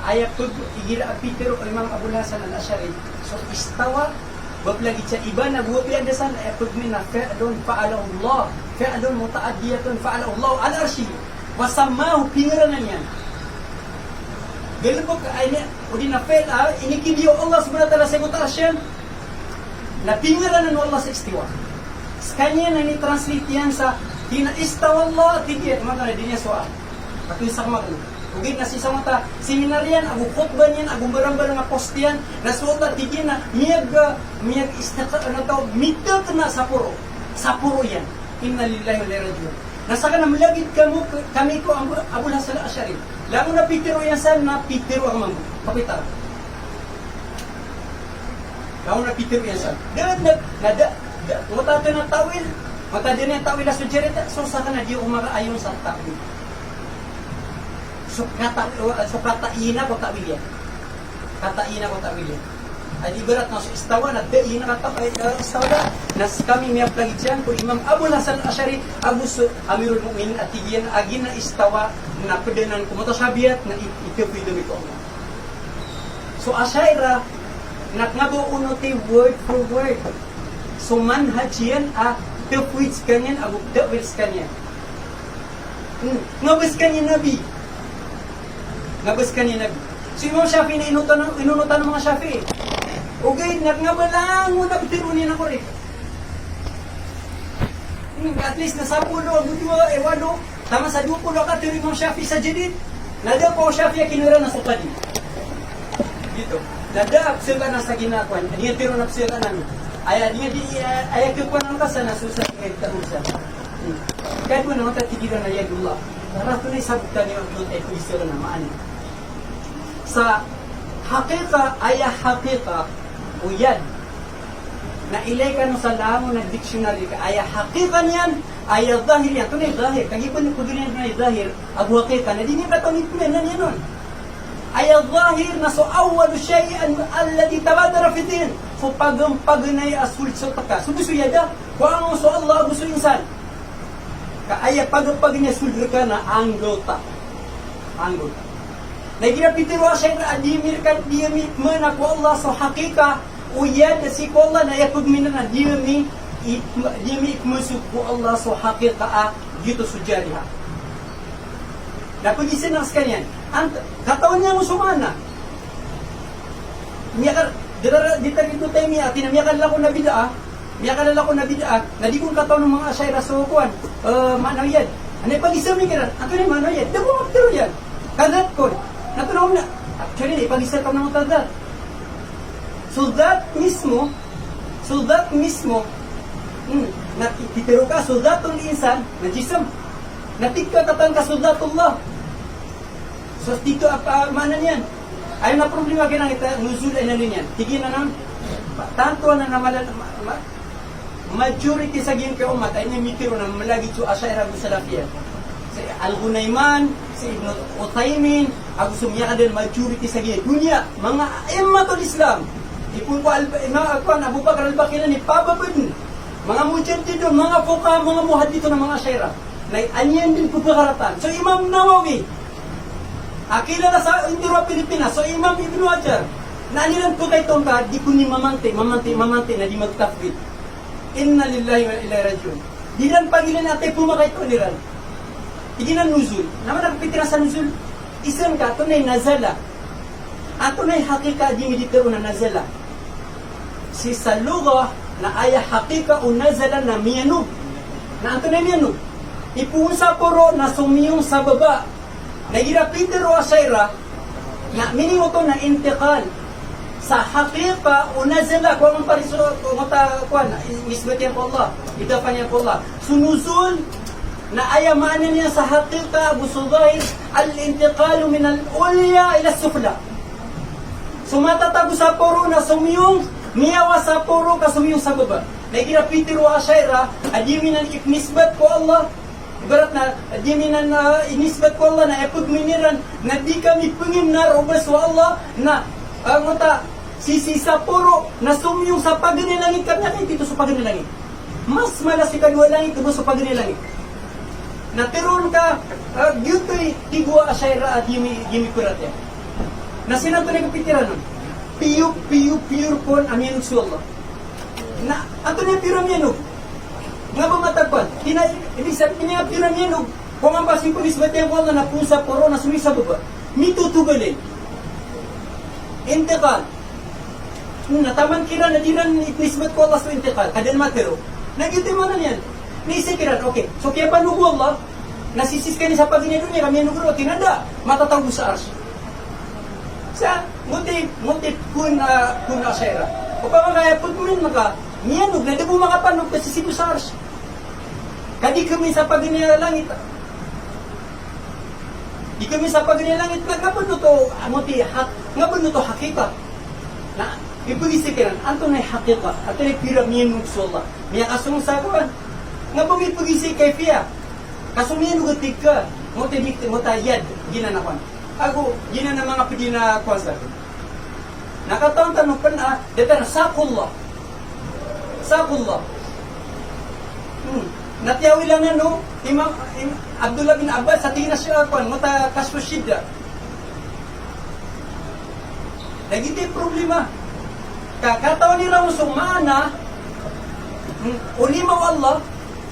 Ayat pag igira Pitero o Imam Abul Hasan al-Ash'ari. So istawa bab lagi cha iba na buwa piandasan ayat pag mina fa'alun fa'ala Allah. Fa'alun muta'addiyatun fa'ala Allah al-arshi. Wasamahu pingiranan yan. Galubog ay ni udi na fail ini kibiyo Allah subhanahu wa ta'ala sa mutasyan. Na pingiranan Allah sa istiwa. Kanya na ni translate yan sa tina istawa Allah tigyan mga na dinya soal. Pati sa mga ugid na si samata seminaryan agu khutbah niyan agu barang-barang nga postian na suota tigyan na miyag istaka na taw mitel na sapuro yan. Inna lillahi wa inna ilaihi raji'un. Nasa ka na malagid kami ko ang Abul Hasan al-Ash'ari. Lalo na Pitero yan sa na Pitero ang mambo. Kapitar. Lalo na Pitero yan sa. Mata na tawil. Mata din yung tawil na sujerita. So sa ka na di umaraayon sa tawil. So kataina ko tawil yan. Kataina ko tawil yan. Ay ibarat na istawa na daina ka tapay istawa na nas kami miyap lagi dyan kung Imam Abul Hasan al-Ash'ari Amirul Mu'minin at tigyan agin na istawa na pedenan kumutasabiyat na ikapido nito. So Ashaira nakngabo unuti word for word. So manhaj yan tafwid kanyan agu tawil kanyan. Ngabas kanyan Nabi. So Imam Shafi'i na inunutan ng mga Shafi'i. Okay, nagnabalang mo na bitiro niya na ko rin. At least nasa pulo, budwa, ewado, tama sa 20 ka, tiri Imam Shafi'i sa jadid. Nada po Shafi'i kinura na sa padi. Dito. Nada, apsil ka na sa ginakwan. Niya tiro na apsil ka namin. Ay kukuan ng kasa na susat ngayon tarusan. Kahit mo naman tatigilan na yadullah. Narato na isabutan niyo ang doon ay kuisira na maani. Sa hakika, ay hakika, o yan, na ilay ka no sa lamo ng dictionary ka, ay hakika niyan, ay zahir yan. Ito na yung zahir. Kagipon yung kudunin na yung zahir, ang hakika, na di niya katonit mo yan nun. Ay zahir na so awalu syai'an alladhi tabadara fitin. So pag-nay asul sa taka. So gusto yada, kung ang so Allah gusto insan. Kaya pag niya sulur ka na anggota. Nagirapitiro siya na adimir ka diyami mana ko Allah so hakika uyad si ko Allah na yapag mina na diyami ikmusuk ko Allah so hakika dito sa jariha. Dapat isinas kanyan. Katawan niya mo sumana. Miyakar dito tayo miya tinamiyakan lang ko na bid'a. Miyakan lang ko na bid'a. Na di kong katawan ng mga asyayra so kuan. Manaw yan. Ano pag-isam ni kiran? Ato ni manaw yan. Dabo magtiro yan. Kadat ko. Natulong na. Actually, ipag-isar ka ng matadat. So that mismo, natitiro ka, soldatong insan, najisam. Natik ka katang ka soldatullah. So dito, maanan yan. Ayaw na problema kinang nuzul ay nalin yan. Tigin na nang, tanto na namalan, majority sa giyong kaumat ay namitiro na malagi to Ashaira Salafiyah. Si Al-Ghunayman, si Ibn Uthaymin, ako sumiya din majority sa dunia, mga immatul Islam. Ipun ko Abu Bakar al-Bakir ni pababun. Mga mujaddidun, mga fuqaha, mga muhaddithun ng mga Ashaira. Na anyan din pupakaratan. So Imam Nawawi, akila na sa Indira Pilipinas, so Imam Ibn Hajar, na anilang po kay Tongka, di ko ni mamante na di magtafwid. Inna lillahi wa inna ilaihi raji'un. Di lang pagilan natin pumakay ito niran. Hindi na nuzul. Naman nagpitira sa nuzul. Isang ka, ito na nazala. Ato na hakika di meditero na nazala. Si sa luga na aya hakika o nazala na miyano. Na ato na miyano. Ipunsa puro na sumiyong sa baba. Nagira Peter o Asayra, na minimo to na intikal sa hakika o nazala kung ang pariso kung matakuan misbatihan ko Allah idapan niya ko Allah sunuzul na ayamanan niya sa hakika Abu Sudahir al-intiqalu min al-ulya ila sufla sumatatago sa puro na sumiyong miyawa sa puro ka sumiyong sa baba nagira Peter o Asayra adiminan iknisbat ko Allah ibarat na adiminan inisbat ko Allah na ipagminiran na di kami pengin na robas wa Allah na mata sisi sa puro na sumiyong sa paganilangit kami natin dito sa paganilangit mas malas si kadua langit dito sa paganilangit na teron ka gyutoy tigwa Asayra at yimi kurat yan na sinato na kapitiran nun piyuk kon aminog sa Allah na ato na piraminog nga ba matagpan ibig sabihin niya piraminog kung ang basing pulis ba tayo na pusa puro na sumisa baba mitutugalin intikal nataman kira na dinan iknisbat ko Allah sa intikal kadan matero nagyutimanan yan naisikiran okay so kaya panugo Allah nasisis ka ni sa paginido niya kami nugro tinanda matatawag sa ars sa muti kun Asayra o pa mga pagkumin maka niyanog na di mo makapanog kasi sibo sa ars kadi kami sa paginila langit di kami sa paginila langit ngapon no to amuti hak ngapon no to hakika na ipagisikiran anto na hakika ato na piramiyan ng sola miya kasong sakuan ngapon ipagisi kay Fia kasumiyan ng tika muta yad ginanakuan ako gina na mga pagina kuasa nakataon tanong pa na deta na sakullah natiyawi lang na no Imam Abdullah bin Abbas sa tingin na siya kuan muta kaspushida nagiti problema kakataon ni Ramos mana ulimaw Allah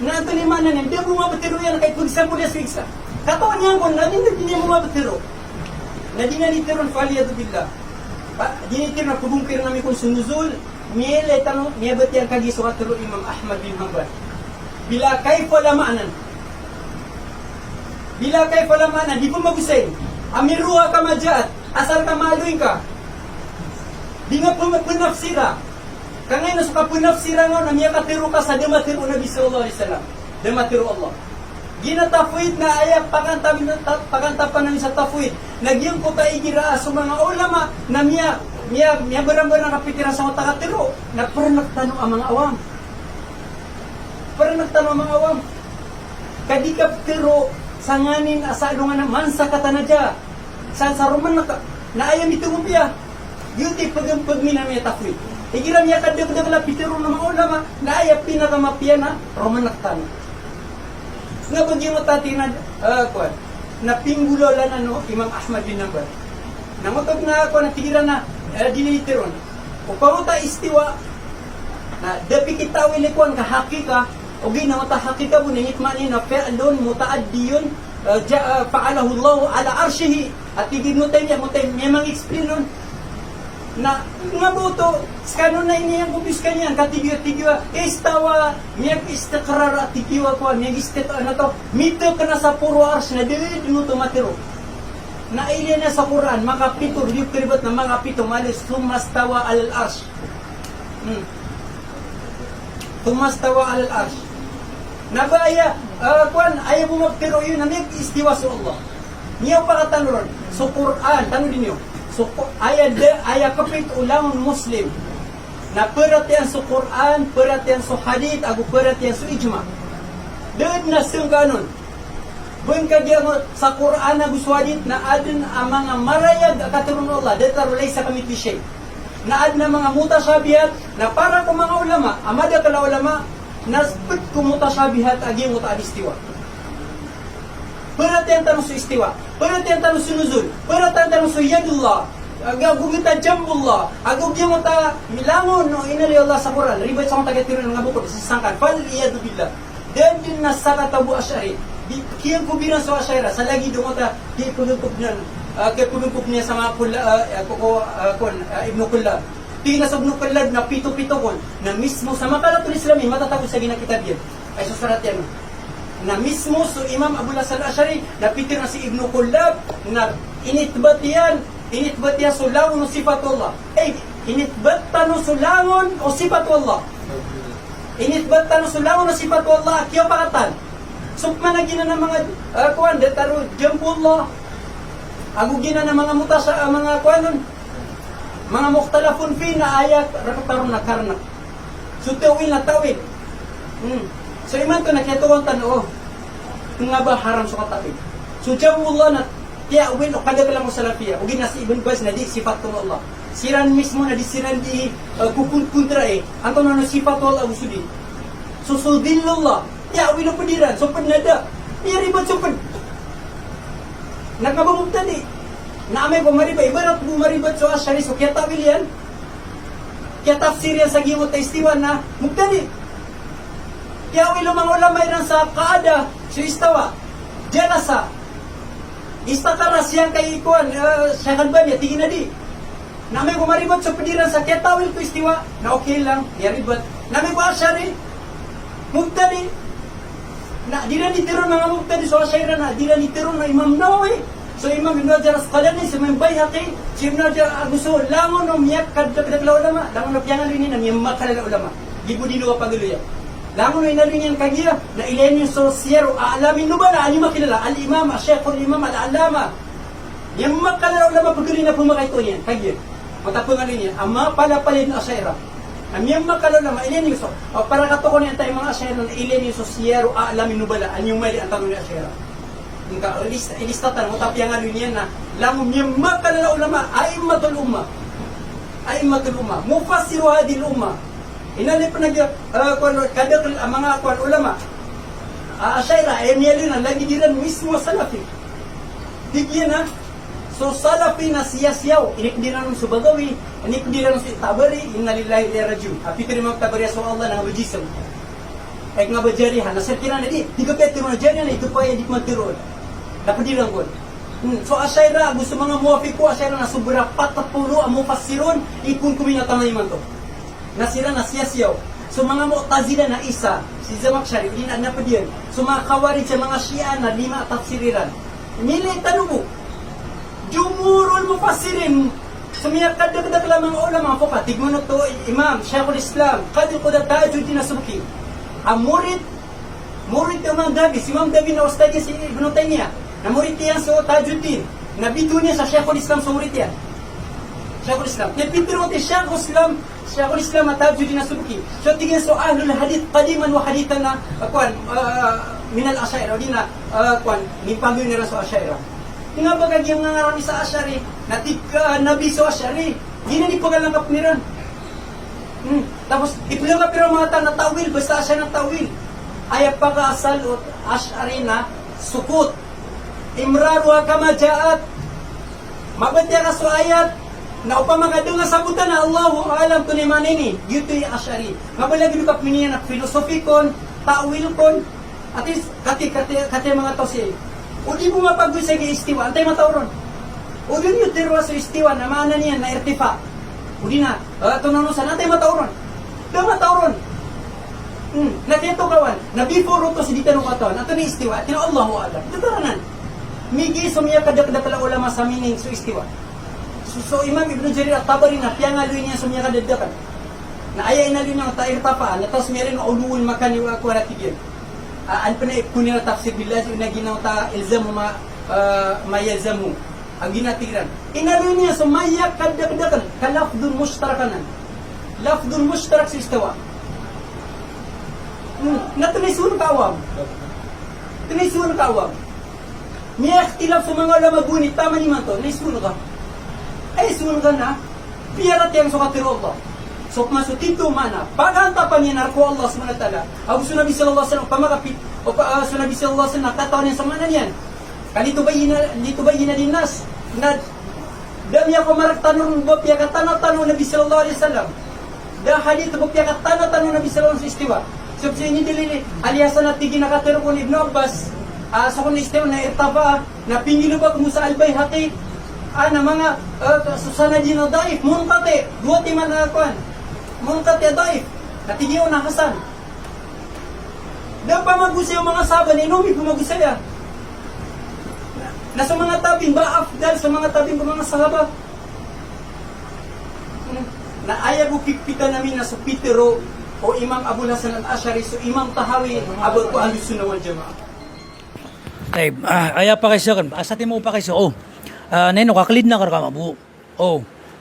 na ito ni mana hindi mo mabutiro yan kahit pagsampo niya swigsa katawan niya kung hindi mo mabutiro na di nga nitiron faliyado billah di nitiron na kubungkir namin kung sunuzul miyele tanong miyabat yan kagiso katuro Imam Ahmad bin Hanbal bila kayfa lamaanan di po magusay amiruha ka majaat asal ka maluin ka di nga po punafsira kangay na suka punafsira nga na miya katiro ka sa dematiru Nabi sallallahu alaihi wasallam dematiru Allah gina tafwid na ayat pakantapan namin sa tafwid nagyang ko taigira sa mga ulama na miya barang-barang nakapitiran sa mga takatiro na parang nagtanong ang mga awam kadikap tiro sanganin asado nga naman sa katanadya sa roman na ayam itungumpiya yuti pagmina miya tafwid igira miya kadagdagla pitiro ng mga ulama na ayap pinakamapiya na roman nagtanong nga bagi mo tati na na pinggulolan Imam Ahmad bin Hanbal nangutog na ako natigiran na dinitiron o paruta istiwa na dapi kita wilikuan ka hakika o ginawa ta hakika mo ningit manin na fe'lun mutaaddiyun fa'alahu Allah ala arshihi at iginutay niya memang explain nun na nga buto skano na iniyang kubis kanyan katigyo istawa niyag istiqrar at tigiwa ko niyag istiqrar na to mito ka na sa puro arsh na dili to matiro na ilya na sa Quran makapito riyuk kiribat na mga pito malis tumastawa alal arsh tumastawa alal arsh nabaya ayaw mo magtiro yun na niyag istiwa sa Allah niyaw pa katanuron so Quran tanong din niyo so aya kapit ulang muslim na perhatian sa Quran, perhatian sa hadith, ago perhatian sa ijma. Doon na siyang ganon. Buwan ka diyan sa Quran ago sa hadith na adun ang mga marayag katurun Allah, dito rulay sa kamiti siya. Na ad na mga mutasyabihat na para kung mga ulama, amada kala ulama, naspit kung mutasyabihat agi mutadistiwa. Perhatian tanong sa istiwa, perhatian tanong sa nuzul, perhatian tanong sa yadullah, agaw kita jambullah, agaw mo ta milangon no inari Allah sa Quran, ribay sa mga tagatiro ng bukod sa sangkan, fal iyadu billah. Dan din na sa katabu asyari, kiyang kubiran sa asyara, sa lagi doon ta, kaya pulumpog niya sa mga Ibnu Kullab. Tinas Ibnu Kullab na pito-pito kon, na mismo sa makalatong Islami, matatapos sa ginakitab yan, ay susarat yan. na mismo so Imam Abul Hasan al-Ash'ari napitir na si Ibnu Kullab na initbatiyan sulangon o sifatullah. Initbatan o sulangon o sifatullah. Initbatan o sulangon o sifatullah kiyo pakatan. Sukma na gina ng mga kuwan detaro jambullah. Ago gina ng mga mutasa mga kuwanon. Mga mukhtalafun fi na ayat rakataron na karna. So tawil na tawil. So iman ko nakituwang tano. Kung nga ba haram sa katawil. So jambullah na tiya uwin o kadagalang mo salafiya. Ugin na si Ibn Baz na di sifatun Allah. Siran mismo na di siran di kukuntra Anto na no sifatun Allah usudi. So sudillullah. Ya, wino pediran, sopan nada. Ya ribet sopan. Nakabamog tadi. Naamay bumariba, ibarat bumaribat so asyari, so kaya tawil yan. Kaya tafsir yan sa gimot na istiwan na mugtadi. Ya wino mga ulama yan sa kaada, so istawa. Jalasa. Istakara siyang kay ikuan, siyakan ba niya, tingin na di. Naamay bumaribat so pediran sa kaya tawil ko istiwa, na okay lang, ya ribet. Naamay ko asyari, mugtadi. Na di na nitiron mga mugtadi so asyira na di na nitiron na Imam Nawawi. So Imam Ibn Hajar Asqalani sa Imam Bayhaqi, si Ibn Hajar gusto langon no miyak kadagla ulama, langon no piangan rin na miyak kalala ulama. Gibu dino ka paguloy. Langon no inalinyan kagiya na ilenyo so siyero aalamin nubala ani makilala al-Imam Syekh al-Imam al-Allama. Miyak kalala ulama paguloy na pumakay to yan kagiya. Matapungan rin yan. Amma pala na asyira. Amiyang makalala, mailan yung so. Para katoko niya tayo mga asyera na ilan yung so siyero aalamin nubala. Anyong mali ang tanong ni asyera. Ilistatan mo tapia nga niya na langom niyang makalala ulama, aimmatul umma. Aimmatul umma. Mufassiru hadil umma. Inalip na kadang mga ulama. Asyera, niyalin na lagi diran mismo salafi. Digyan na. So salafi na siya-siyaw, inikdiran ng subagawi, inikdiran ng tabari, innalillahi lirajum. Apikir mo tabari sa Allah na ngabajisam. Ay ngabajarihan, nasirtiran na di kapit mo na jarihan, ito pa yung di mantirod. Napadilang ko. So asyayra, gusto mga muwafik ko, asyayra na sobra 40 ang mufassirun, ipun kuminatang na iman to. Nasira na siya-siyaw. So mga mu'tazila na isa, si Zamakhshari, hindi na napadiyan. So mga kawarid sa mga Shia na 5 tafsiriran. Nilay tanong mo, Jumhurul mufassirin sumiyak kadagdag lamang ulama fuqaha tigman to Imam Syekhul Islam Qadhi Qudat Tajuddin As-Subki ang murid Imam Dabi si Imam Dabi na ustad si Ibn Taymiyah na murid yan sa Tajuddin nabito niya sa Syekhul Islam sa murid yan Syekhul Islam napintro ti Syekhul Islam at Tajuddin As-Subki so tignan so ahlul hadith qadiman wa hadithan na min al-asyairah dina ni pamilya nila sa asyairah. Nga ba kagyang nangarami sa asyari, nabi sa asyari, di na di pagalanggap niran. Tapos, ipalanggap niran mga na tawil, basta asya ng tawil. Ayat pag-asal o asyari na sukut. Imraruha kamajaat. Mabatya ka sa ayat, na upamagadong nga sabutan na Allahu alam to ni manini. Dito yung asyari. Mabalagi nyo kapiniyan na filosofikon, tawil kon, at least, kati mga tao siya. O di mo mapagwis sa istiwa, antay matauron. O yun yung tirwa sa istiwa, na maana niya, na irtifa. O di na, tunanusan, antay matauron. Daw matauron. Nakito kawan, na before to si Ditanong katawan, ato ni istiwa, tina Allahu alam. Tutaranan. Migi sumiya kadakdakala ulama sa meaning sa istiwa. So Imam Ibn Jarir at-Tabari na, kaya nga luwi niya sumiya kadakdakan. Na ayayin na luwi niya ang tairtafaan, na tapos meron na uluwin makani wa ako natigil. An pa na ipunira tafsir billah yung naginaw ta ilzamu mayalzamu ang ginatiran inalo niya so mayak kadagdagan kalafdun mustarakanan lafdun mustarak sa istawa natunisun kawam niya ikhtilaf sa mga ulama gunit tama ni man to nisun ka ay sun ka na piyarat yang sukatiro Allah. So masutito mana paganta pa niya narko Allah subhanahu wa ta'ala. Abu Nabi sallallahu alaihi wasallam pamakapit o Nabi sallallahu alaihi wasallam nakataon niya sa mana niyan. Kanito ba dinas na dami ako maraktanon bopya katana-tano Nabi sallallahu alaihi wasallam. Da hadith bopya katana-tano Nabi sallallahu alaihi wasallam istiwa. So sa inyo dilili aliyasan at tigi nakatero ko ni Ibn Abbas sa kun istiwa na irtafa na pingilubag mo sa Al-Bayhaqi na mga susanadin na daif munqati duwati man na kuan munqati daif natigiyo na Hasan Daw pamagusay ang mga sahabat, inumi pamagusaya. Nasa mga tabing ba afdal sa mga tabing ng mga sahabat? Na ayaw ko kikita namin na sa Pitero o Imam Abu Hasan al-Ash'ari so Imam Tahawi abot ko Ahlus-Sunnah wal Jamaah. Ay, aya pa kayo kan. Asatin mo pa kayo. Neno kaklid na ka mabu.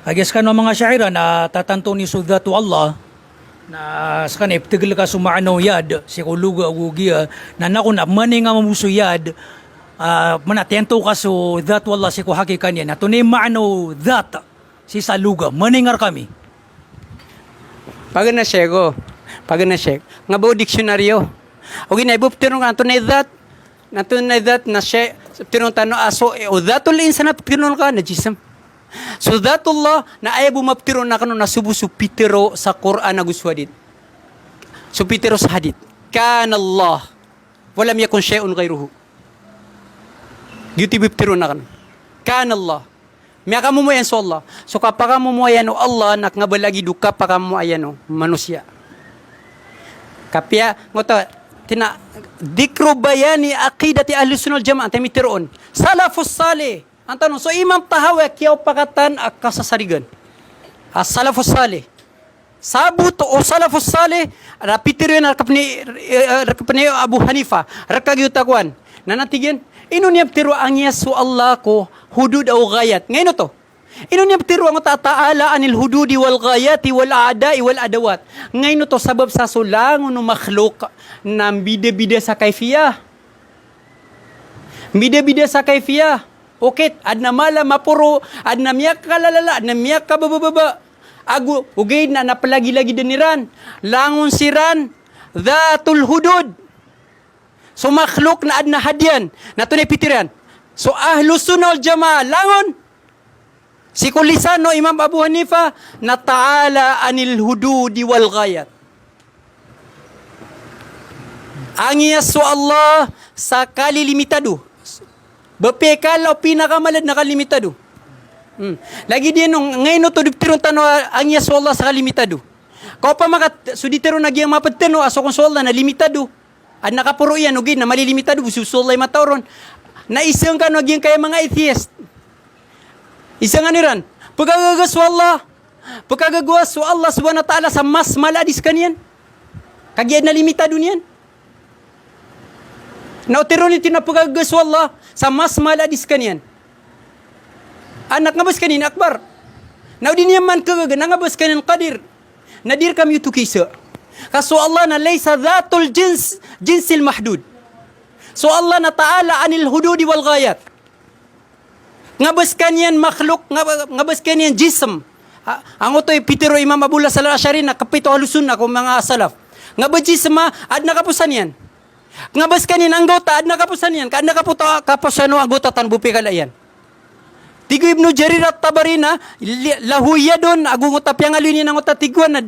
I guess kan mga syaira na tatanto ni sudatu Allah na skanip tigil ka sumaano yad si kuluga agugia na nakon mani nga mamuso yad manatento ka so that Allah si ko hakikan yan. Tunay maano that si saluga maningar kami. Pag na check nga ba diksyonaryo o ginaibop tinong tunay that na siya tinong tano aso o datul insan na tinong ka na jisam. So datullah na ayaw bumaptiro na kano nasubo su Pitero sa Quran na guswadid. So Pitero sa hadith. Kana Allah. Walam yakun syai'un ghairuhu. Gitu biptiro na kano. Kana Allah. Miyaka mo yan so Allah. So kapag mo yan o Allah, nakngabalagi duka paka mo ayan o manusia. Kapya, ngota, dikro bayani aqidati Ahlus-Sunnah wal Jamaah, temitiroon. Salafus salih. Ang tanong, so Imam Tahawi, kiyaw pakatan ak kasasarigan. Salafus salih. Sabut o salafus salih, rapitiro yun, rakapni Abu Hanifa, rakagyutakwan. Nanatigyan, inuniyab tiro ang yasu Allah ko, hudud o gayat. Ngayon to, inuniyab tiro ang ta'ala anil hududi wal gayati wal aadai wal adawat. Ngayon to, sabab sa sulangon ng makhluk na bida-bida sa kaifiyah. Bida-bida sa kaifiyah. Okit, adna mala mapuro, adna miyak kalalala, adna miyak kabababa. Agu, ugay na napalagi-lagi diniran. Langon siran, dhatul hudud. So makhluk na adna hadyan, na tunay pitiran. So Ahlus-Sunnah wal Jamaah, langon. Si Kulisano, Imam Abu Hanifa, na ta'ala anil hududi wal ghayat. Ang yasu Allah sa kalilimitado. Bapekal o pinakamalad na kalimitado. Lagi din nung ngayon to diptirong tano ang yasu Allah sa kalimitado. Kau pa makat suditero nagyang mapateno aso kung Allah na limitado. At nakapuro yan ugin na malilimitado susulay matauron. Na isang ka nagyang kaya mga atheist. Isang aniran. Pagkagagas Allah. Pagkagagawas Allah subhanahu wa ta'ala sa mas maladis kanyan. Kagyan na limitado niyan. Nautiro nito na pagkagagas Allah sa mas maladis kanyan. Anak ngabas kanin akbar. Naudin yaman kagaga nangabas kanin qadir. Nadir kami itu kisa. Kaso Allah na laysa dhatul jinsil mahdud. So Allah na ta'ala anil hududi wal ghayat. Ngabas kanyan makhluk, ngabas kanyan jism. Ang otoy Pitero Imam Abu Hasan al-Ash'ari na kapito Ahlus-Sunnah ko mga salaf. Ngabas jism ad nakapusan yan. Ngabas kanyan anggota ad nakapusan yan. Kad nakaputa kapusano anggota tan bupi kalayan. Tigo Ibnu Jarir at-Tabari na lahuya doon agungutap yang alinin ang utatiguan na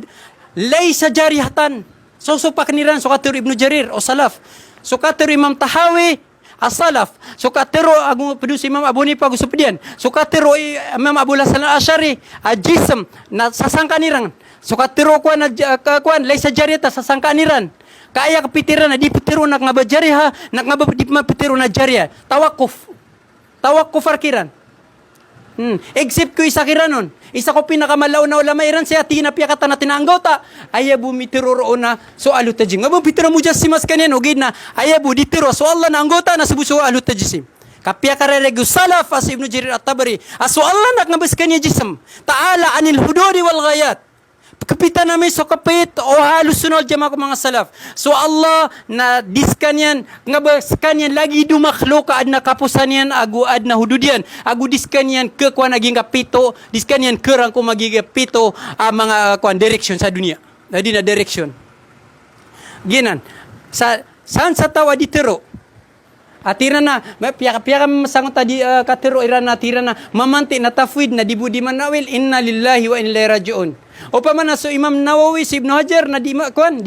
laysa jarihatan. So pakniran so katero Ibnu Jarir o salaf. So katero Imam Tahawi as-salaf. So katero agung pedus Imam Abu Hanifa gusupdian. So katero Imam Abu Hasan al-Ash'ari ajism na sasangkaniran. So katero kuan laysa jarihatan sasangkaniran. Kaya kapitiran na di pitiro nak ngabajariha nak ngabapitiro na jariya. Tawakuf arkiran. Except ko isa kiranon. Isa ko pinakamalaw na ulama iran siya tinapiyakatan na tinanggota. Ayabu mitiro roon na so alutajim. Ngabang pitiro mo jasimas kanyan o gina. Ayabu ditiro so Allah na anggota na subuso alutajisim. Kapya kareregu salaf as Ibnu Jarir at-Tabari. Aso Allah nak ngabas kanya jism. Ta'ala anil hududi wal ghayat. Kapitan namin so kapit o Ahlus-Sunnah wal Jamaah ko mga salaf. So Allah na diskan yan, ngabaskan yan, lagi dumakhlok ad na kapusan yan, agu ad na hudud yan. Agu diskan yan ke kuan naging kapito, diskan yan kerang ko magiging kapito mga kuan direction sa dunia. Jadi na direction. Ginan, saan sa tawa ditero? Atira na, piyaka masangot tadi katero iran atira na, mamanti na tafwid na dibudi manawil, inna lillahi wa inna ilaihi raji'un. O pa man so Imam Nawawi si Ibnu Hajar na di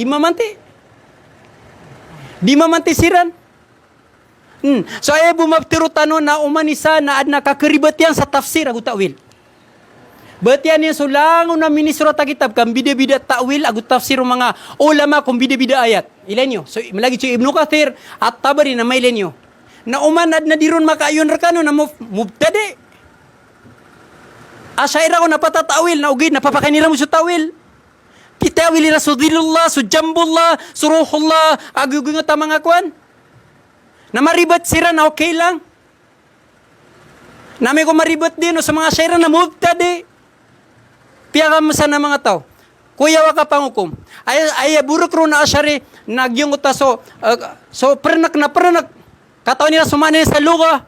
mamanti. Di mamanti siran. So ay bumabtiro tano na umanisa na ad nakakaribat yan sa tafsir agu ta'wil. Batian niya sulangon na ministro ta kitab kang bida-bida ta'wil agut tafsir mga ulama kung bida-bida ayat. Ilenyo. So malagi si Ibnu Katsir at Tabari na may ilenyo. Na umanad na diron makaayon rakano na mubtadi. Asyaira ko napatatawil na ugid napapakanira mo sa tawil. Kitawil na sudilullah, sujambullah, suruhullah, agugungot ta mga kwan. Na maribat sira na okay lang. Nami ko maribat din no, sa mga syaira na mubtadi. Piya ka na mga tao. Kuya wa ka pangukom. Ay buruk ro na asyari nagyong ta so pernak kataon nila sumana sa luga.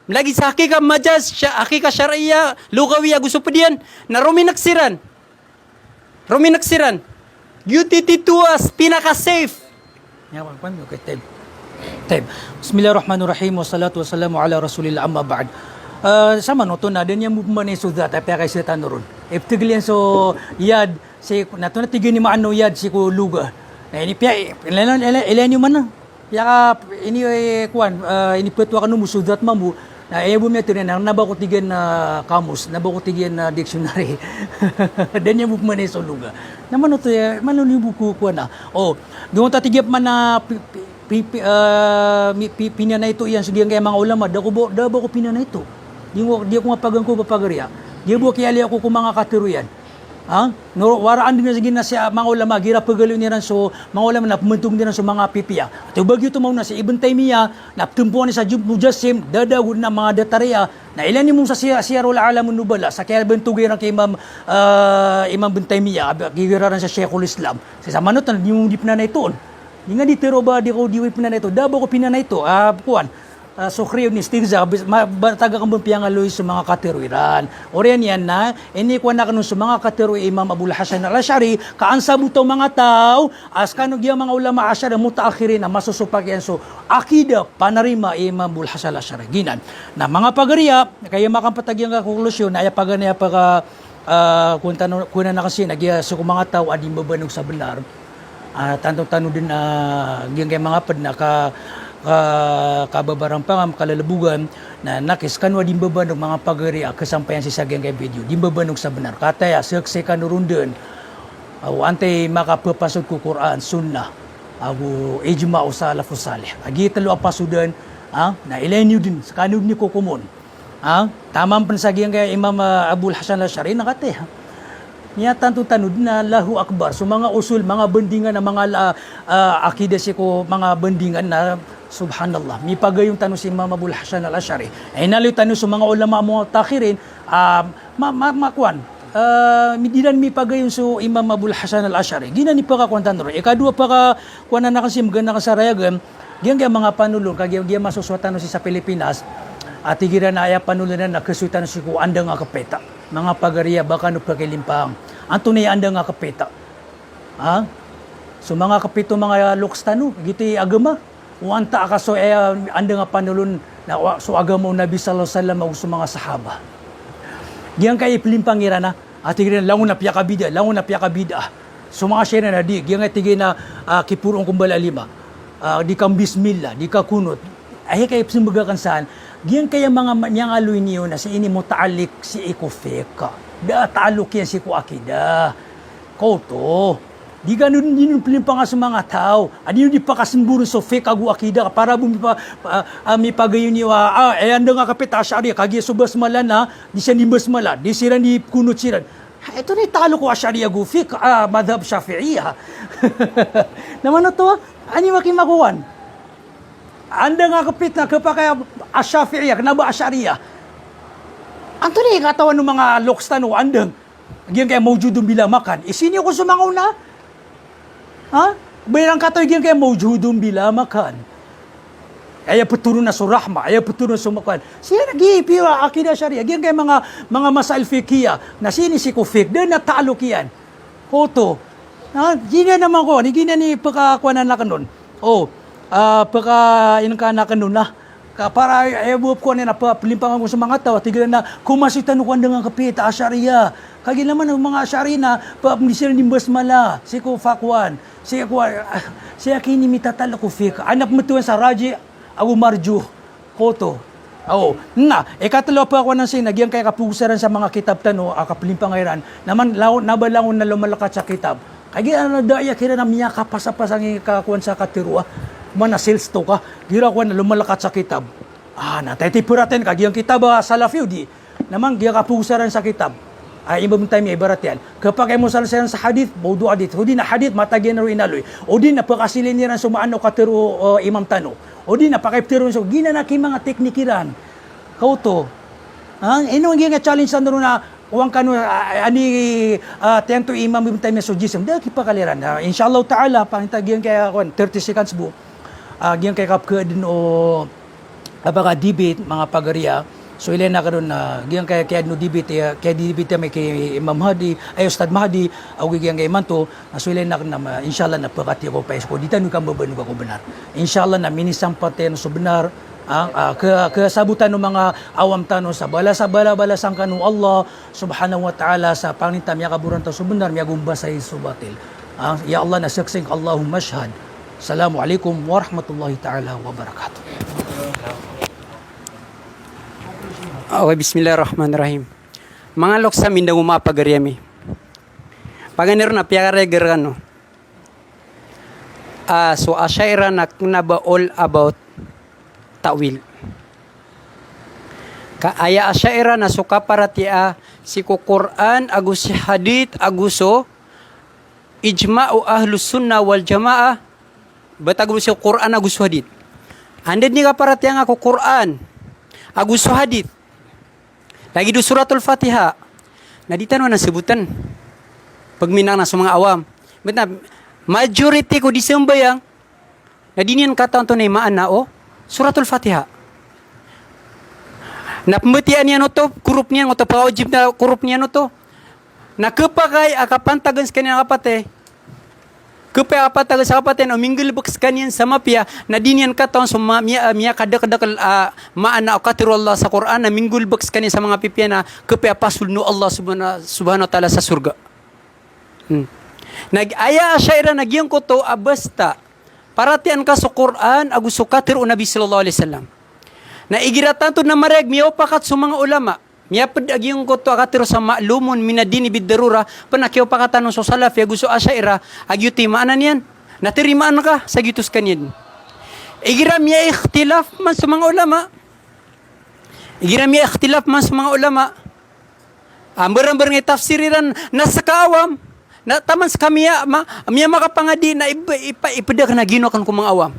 Lagi sa hakika majaz, hakika syariah, lugawi gusto pa diyan na Rumi naksiran. UTT tuas pinaka-safe. Yawan pan okay Teb. Bismillahirrahmanirrahim wassalatu wassalamu ala rasulillah amma ba'd. Sama no to na din yung movement ni Sudat ay kay sita noron. Iftiglian so yad si nato na tigin ni maano yad si ko luga. Na ini pia ilan man na. Ya ini kuan ini petwa kanu musudat mamu. Na ebo mi ito na nabako tigan na kamus, nabako tigan na dictionary. Dan yung movement ni so luga. Naman to manon yung buku kuan na. Oh, doon ta tigap man na pinana ito yan sugihan kay mga ulama da ba ko pinana ito. Di ko mapagang ko papagariya. Di bo kaya ako ko mga katiruyan. Ha? No waraan din na sige na siya mga ulama gira pagaliw niran so mga ulama na pumentong din so mga pipiya. At bagyo to mao na si Ibn Taymiyyah na tumpuan ni sa Mujassim dadagod na mga dataria na ilan ni mong sa Siyarul Alamun Nubala sa kaya bentugiran kay Imam Ibn Taymiyyah gigiraran sa Sheikhul Islam. Sa manot na yung di pinana ito. Di nga di tero ba di ko di pinana ito. Dabo ko pinana ito. Kuan. Sukriyo ni Stigza, taga kang piyangaloy sa mga katiruiran. Oriyan yan na, ini ko na kanun sa mga katiruy Imam Abul Hasan al-Ash'ari, kaansa mo mga tao, as kanong yung mga ulama asyari, mutaakhirin na masusupak yan. So, akida, panarima Imam Abul Hasan al-Ash'ari. Ginan, na mga pagariya, kaya makampatag yung konklusyon, na ayapagan niya kuna na kasi, nagya sa mga tao, ading babanog sa benar. Tantong-tanong din, yung kaya mga pad na kababarang pangam kalalabugan na nakis kanwa dimbaba ng mga pagari kasampayan si sagyang kay video dimbaba ng sa benar kataya sekse kanurundan antay makapapasod ko Quran sunnah agu ijma salafus salih agi talo apasudan na ilenyo din sa kanud ni ko kumon tamam pan sagyang kay Imam Abul Hasan al-Ash'ari nakate niya tanto-tanod na lahu akbar so mga usul mga bendingan na mga akida si ko mga bendingan na subhanallah mi pagayong tanong si Imam Abul Hasan al-Ash'ari ay naliw tanong sa mga ulama mo takhirin makwan midiran mi pagayong so Imam Abul Hasan al-Ash'ari ginan ni pagkakuan tanong ikadua pa kuan na kasi maganda ka sarayagan giyan kay mga panulong kay giyan masuswatan si sa Pilipinas at igira na aya panulong na nakasutan si ko andang nga kapeta mga pagariya baka no pagkilimpang anto na andang nga kapeta so mga kapito mga luks tanu giti agama wanta ka so anda nga panulon na so agamo Nabi sallallahu alaihi wasallam ug sa mga sahaba. Diyan kay pilimpang ira na at tigran langon na piya kabida. So mga share na di diyan nga tigay na kipurong kumbala lima. Di kang bismillah, di ka kunot. Ay kay simbaga kan saan. Diyan kay mga nyang aloy niyo na si ini mutaalik si ikofeka. Da taluk yan si ko akida. Koto. Di ganun din pilimpang sa mga tao. Adi di pa kasimburon so fake agu akida para bumi pa mi pagayon ni anda nga kapit asyari kagi subas malan na di siya ni basmala di sira ni kunut siran. Ito ni talo ko asyari agu fake madhab Syafi'iyah. Naman to ani makimakuan. Anda nga kapit na kapakaya Syafi'iyah kanaba asyariya. Anto ni katawan ng mga lokstan o andang. Diyan kaya mawjudun bila makan. Isini ko sa mga una. Bayang katoy gyud kay mawjudun bila makan. Aya puturo na sa rahma, aya puturo sa makan. Siya nagipi wa akida syariah gyud kay mga masail fiqhiyah na sini si kufik den na talo kiyan. Koto. Gina naman ko, gina ni pagkakuanan na kanon. Pagka inang na kanon na. Para buop ko na palimpang ko sa mga tao, tigran na kumasitan ko ang kapit, asyariya. Kagi naman ang mga asyari na pamisir ni basmala, si ko fakwan, si akini mitatala ko fik. Anak mo tuwan sa Raji, Abu Marju, Koto. Oo. Na, ikatalo pa ako ng nagyang kay kapusaran sa mga kitab tano, akapiling pangairan, naman nabalangon na lumalakat sa kitab. Kaya ano daya kira na miya kapasapasang ikakuan sa katirua, mana sales to ka, gira ko na lumalakat sa kitab. Nataytipuratin kagiyang kitab salafyo di. Naman giya kapusaran sa kitab. Ay ibang time ibarat yan. Kapag ay mo salasayan sa hadith, baudu hadith. O di na hadith, matagyan na rin inaloy. O di na pakasilin niya sumaano katiro imam tano. O di na pakaiptiro so ginanaki mga teknikiran. Kauto. Ino ang challenge sa na uwang kanu ani tento imam ibn time so jism da kipakaliran. Inshallah taala pangitagyan kay 30 seconds bu. Gyan kay kapka din o abaga debate mga pagariya. So ilan na karon na gyan kay no debate kay debate may kay Imam Hadi ay Ustad Mahdi aw gyan kay manto so ilan na inshallah na pakati ko pa ko dito kan babanu ko benar. Inshallah na minisang paten so benar ang kasabutan ng mga awam tano sa bala sang kanu Allah subhanahu wa ta'ala sa pangintam ya kaburan ta so benar miya gumbasay so batil. Ya Allah na saksing Allahumma shahad. Assalamualaikum warahmatullahi ta'ala wabarakatuh. Okay, bismillahirrahmanirrahim. Mga lok sa minda umapagaryami. Paganir na piyakareger ano. So asyaira na ba all about ta'wil. Kaaya asyaira na suka paratia si Quran agus si hadith aguso ijma'u ahlus sunnah wal jamaah batagu si Quran agus hadith. Andad ni ka paratia nga ko Quran agus hadith. Lagi do suratul Fatihah. Na di tanong na sebutan. Pagminang na sa mga awam. But na, majority ko di sembayang. Na di niyan kataon to na imaan na suratul Fatihah. Na pemetian niya no to, kurup niya no to, pawajib na kurup niya no to. Na kapagay akapantagan sa kanyang kapate. Kapag apatagan sa kapate na mingle box kanyan sa mapya na di niyan kataon so miya kadakadakal maana o katiro Allah sa Quran na mingle box kanyan sa mga pipya na kapag apasul no Allah subhanahu wa ta'ala sa surga. Nag-aya asyaira nagyang ko to basta paratian ka sa Quran agus so katiro Nabi sallallahu alaihi wasallam. Na igiratan to na mareg miyaw pakat sa mga ulama. Miya pagyong ko to akatiro sa ma'lumun minadini bid-darura panakyaw pakatanon so salaf ya gusto asyaira agyuti maanan yan. Natirimaan ka sa gitus kanyan. Igira miya ikhtilaf man sa mga ulama. Igira miya ikhtilaf man sa mga ulama. Ambar-ambar nga tafsiriran nasa kaawam. Na taman sa kamiya miya makapangadi na ipadag na ginokan ko mga awam.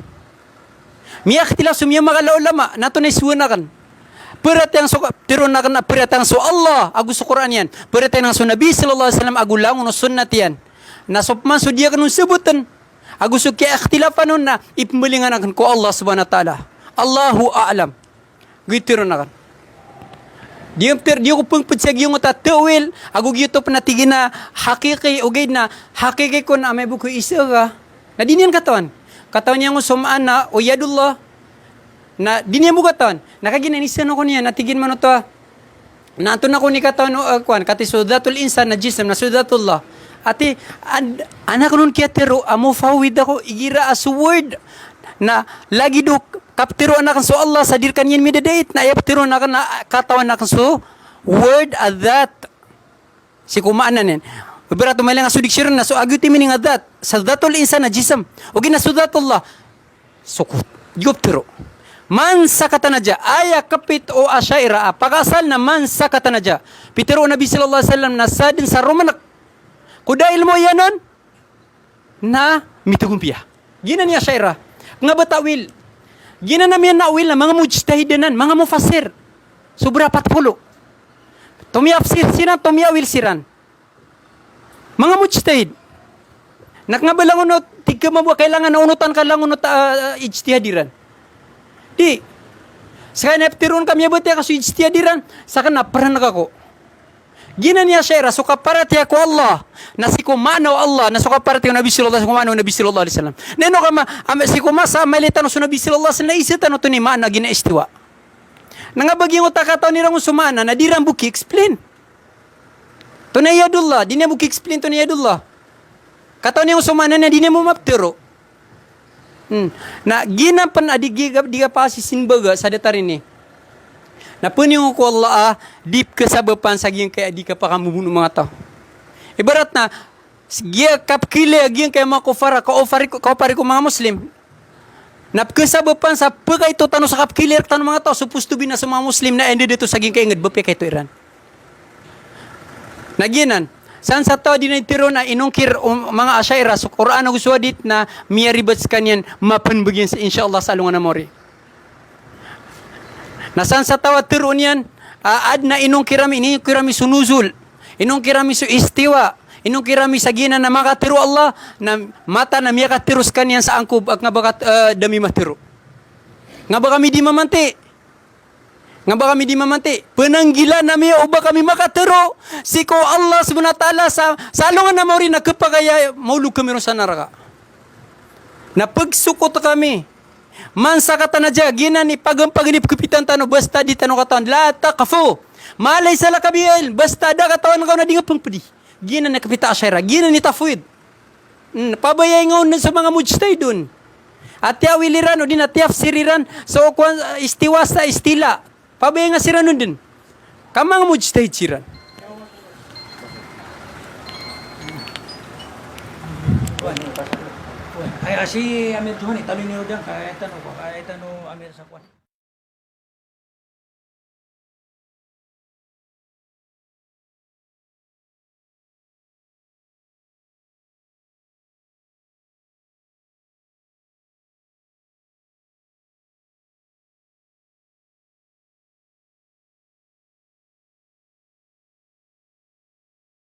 Miya ikhtilaf sa miya mga ulama nato na isuwanakan. Peratang so tirunakan na peratang so Allah agus sa Quran yan. Peratang so Nabi sallallahu alaihi wasallam agulang no sunnat yan. Nasopman so dia kanun sebutan. Agus so kay ikhtilafan na ipmulingan akan ko Allah subhanahu wa ta'ala. Allahu a'lam. Gitirunakan. Dia ko pung patsag yung tatawil. Agu gito panatigin na hakiki ugay na hakiki ko na may buku isa ka. Na dinian katawan. Katawan niya ngo sumaan na o yadullah. Na di niya bugatan nakaginanisan ako niya natigin man to na ato na ko ni katawan kwan kati sudatul insan na jism na sudatullah ati anak nun kiatero amo fawid ako igira as word na lagi do kaptiro anak so Allah sadir kanyan midadait na yaptiro na katawan na so word at that si kumaanan nen berato may lang asudiksyron na so agyuti meaning at that sudatul insan na jism o gina sudatullah sukut yuptiro man sakatanaja aya kapit o asyaira pakasal na man sakatanaja pitiro Nabi sallallahu alaihi wasallam na sadin sa romanak kuda ilmo yanon na mitugumpiya gina niya asyaira nga batawil gina na miyan nawil na mga mujtahidanan mga mufassir sobra 40 tumiyafsir siran tumiyawil siran mga mujtahid nakngabalang unot tigka mabuha kailangan na unutan ka lang unot ijtihadiran. Di, saka neptirun kami abot ya kasu ijtihadiran, saka naparan ako. Gina niya syera, suka parati ako Allah, nasi kumano Allah, nasuka parati ko Nabi sallallahu alaihi wasallam. Neno kama, si kumasa malitan so Nabi sallallahu alaihi wasallam, naisitan to ni mana gina istiwa. Nangabagi ng utakataw ni rangun sumana, na di ran buki explain. To na yadullah, di na buki explain to na yadullah. Kataw niya sumana na di na mo maptiro. Na ginapan diga pa si sinbaga sa datarin ni. Napunin ko Allah deep kesabapan saging kaya di ka pa kamubuno mga tao. Ibarat na giya kapkile giya kaya mga kofari ko mga Muslim. Napkesabapan sa pagay to tanong sa kapkile tanong mga tao supposed to be na sa mga Muslim na ende dito saging kaya ngad bape kay to Iran. Naginan. San sa tao dinitiro na inungkir mga asyaira sa Quran ang uswadit na miyaribats kanyan mapanbagyan sa insyaallah sa alungan na mori. Nasan sa tawa tiron yan, na inungkirami sunuzul, inungkirami su istiwa, inungkirami sa gina na makatiro Allah, na mata na miyakatirus kanyan sa angkub at nga bakat dami matiro. Nga ba kami di mamanti? Nga ba kami di mamanti? Penanggilan na miya uba kami makatiro, siko Allah SWT sa alungan na mori na kapagaya maulog kami ron sa naraka. Napagsukot kami, mansa kata na dya, ginan ipagampaganip kupitan tano, basta di tano katawan, la taqafu, malay sa lakabiel, basta da katawan ka na di nga pangpadi. Ginan na kapita asyara, ginan ni tafwid. Pabayay nga sa mga mujtahidun. At yawiliran o din at yafsiriran, so istiwa sa istila. Pabayay nga siranon din. Kamang mujtahid siran. Ay, si Amir Juhan, tanong niyo dyan, kahit ano Amir sa kwan.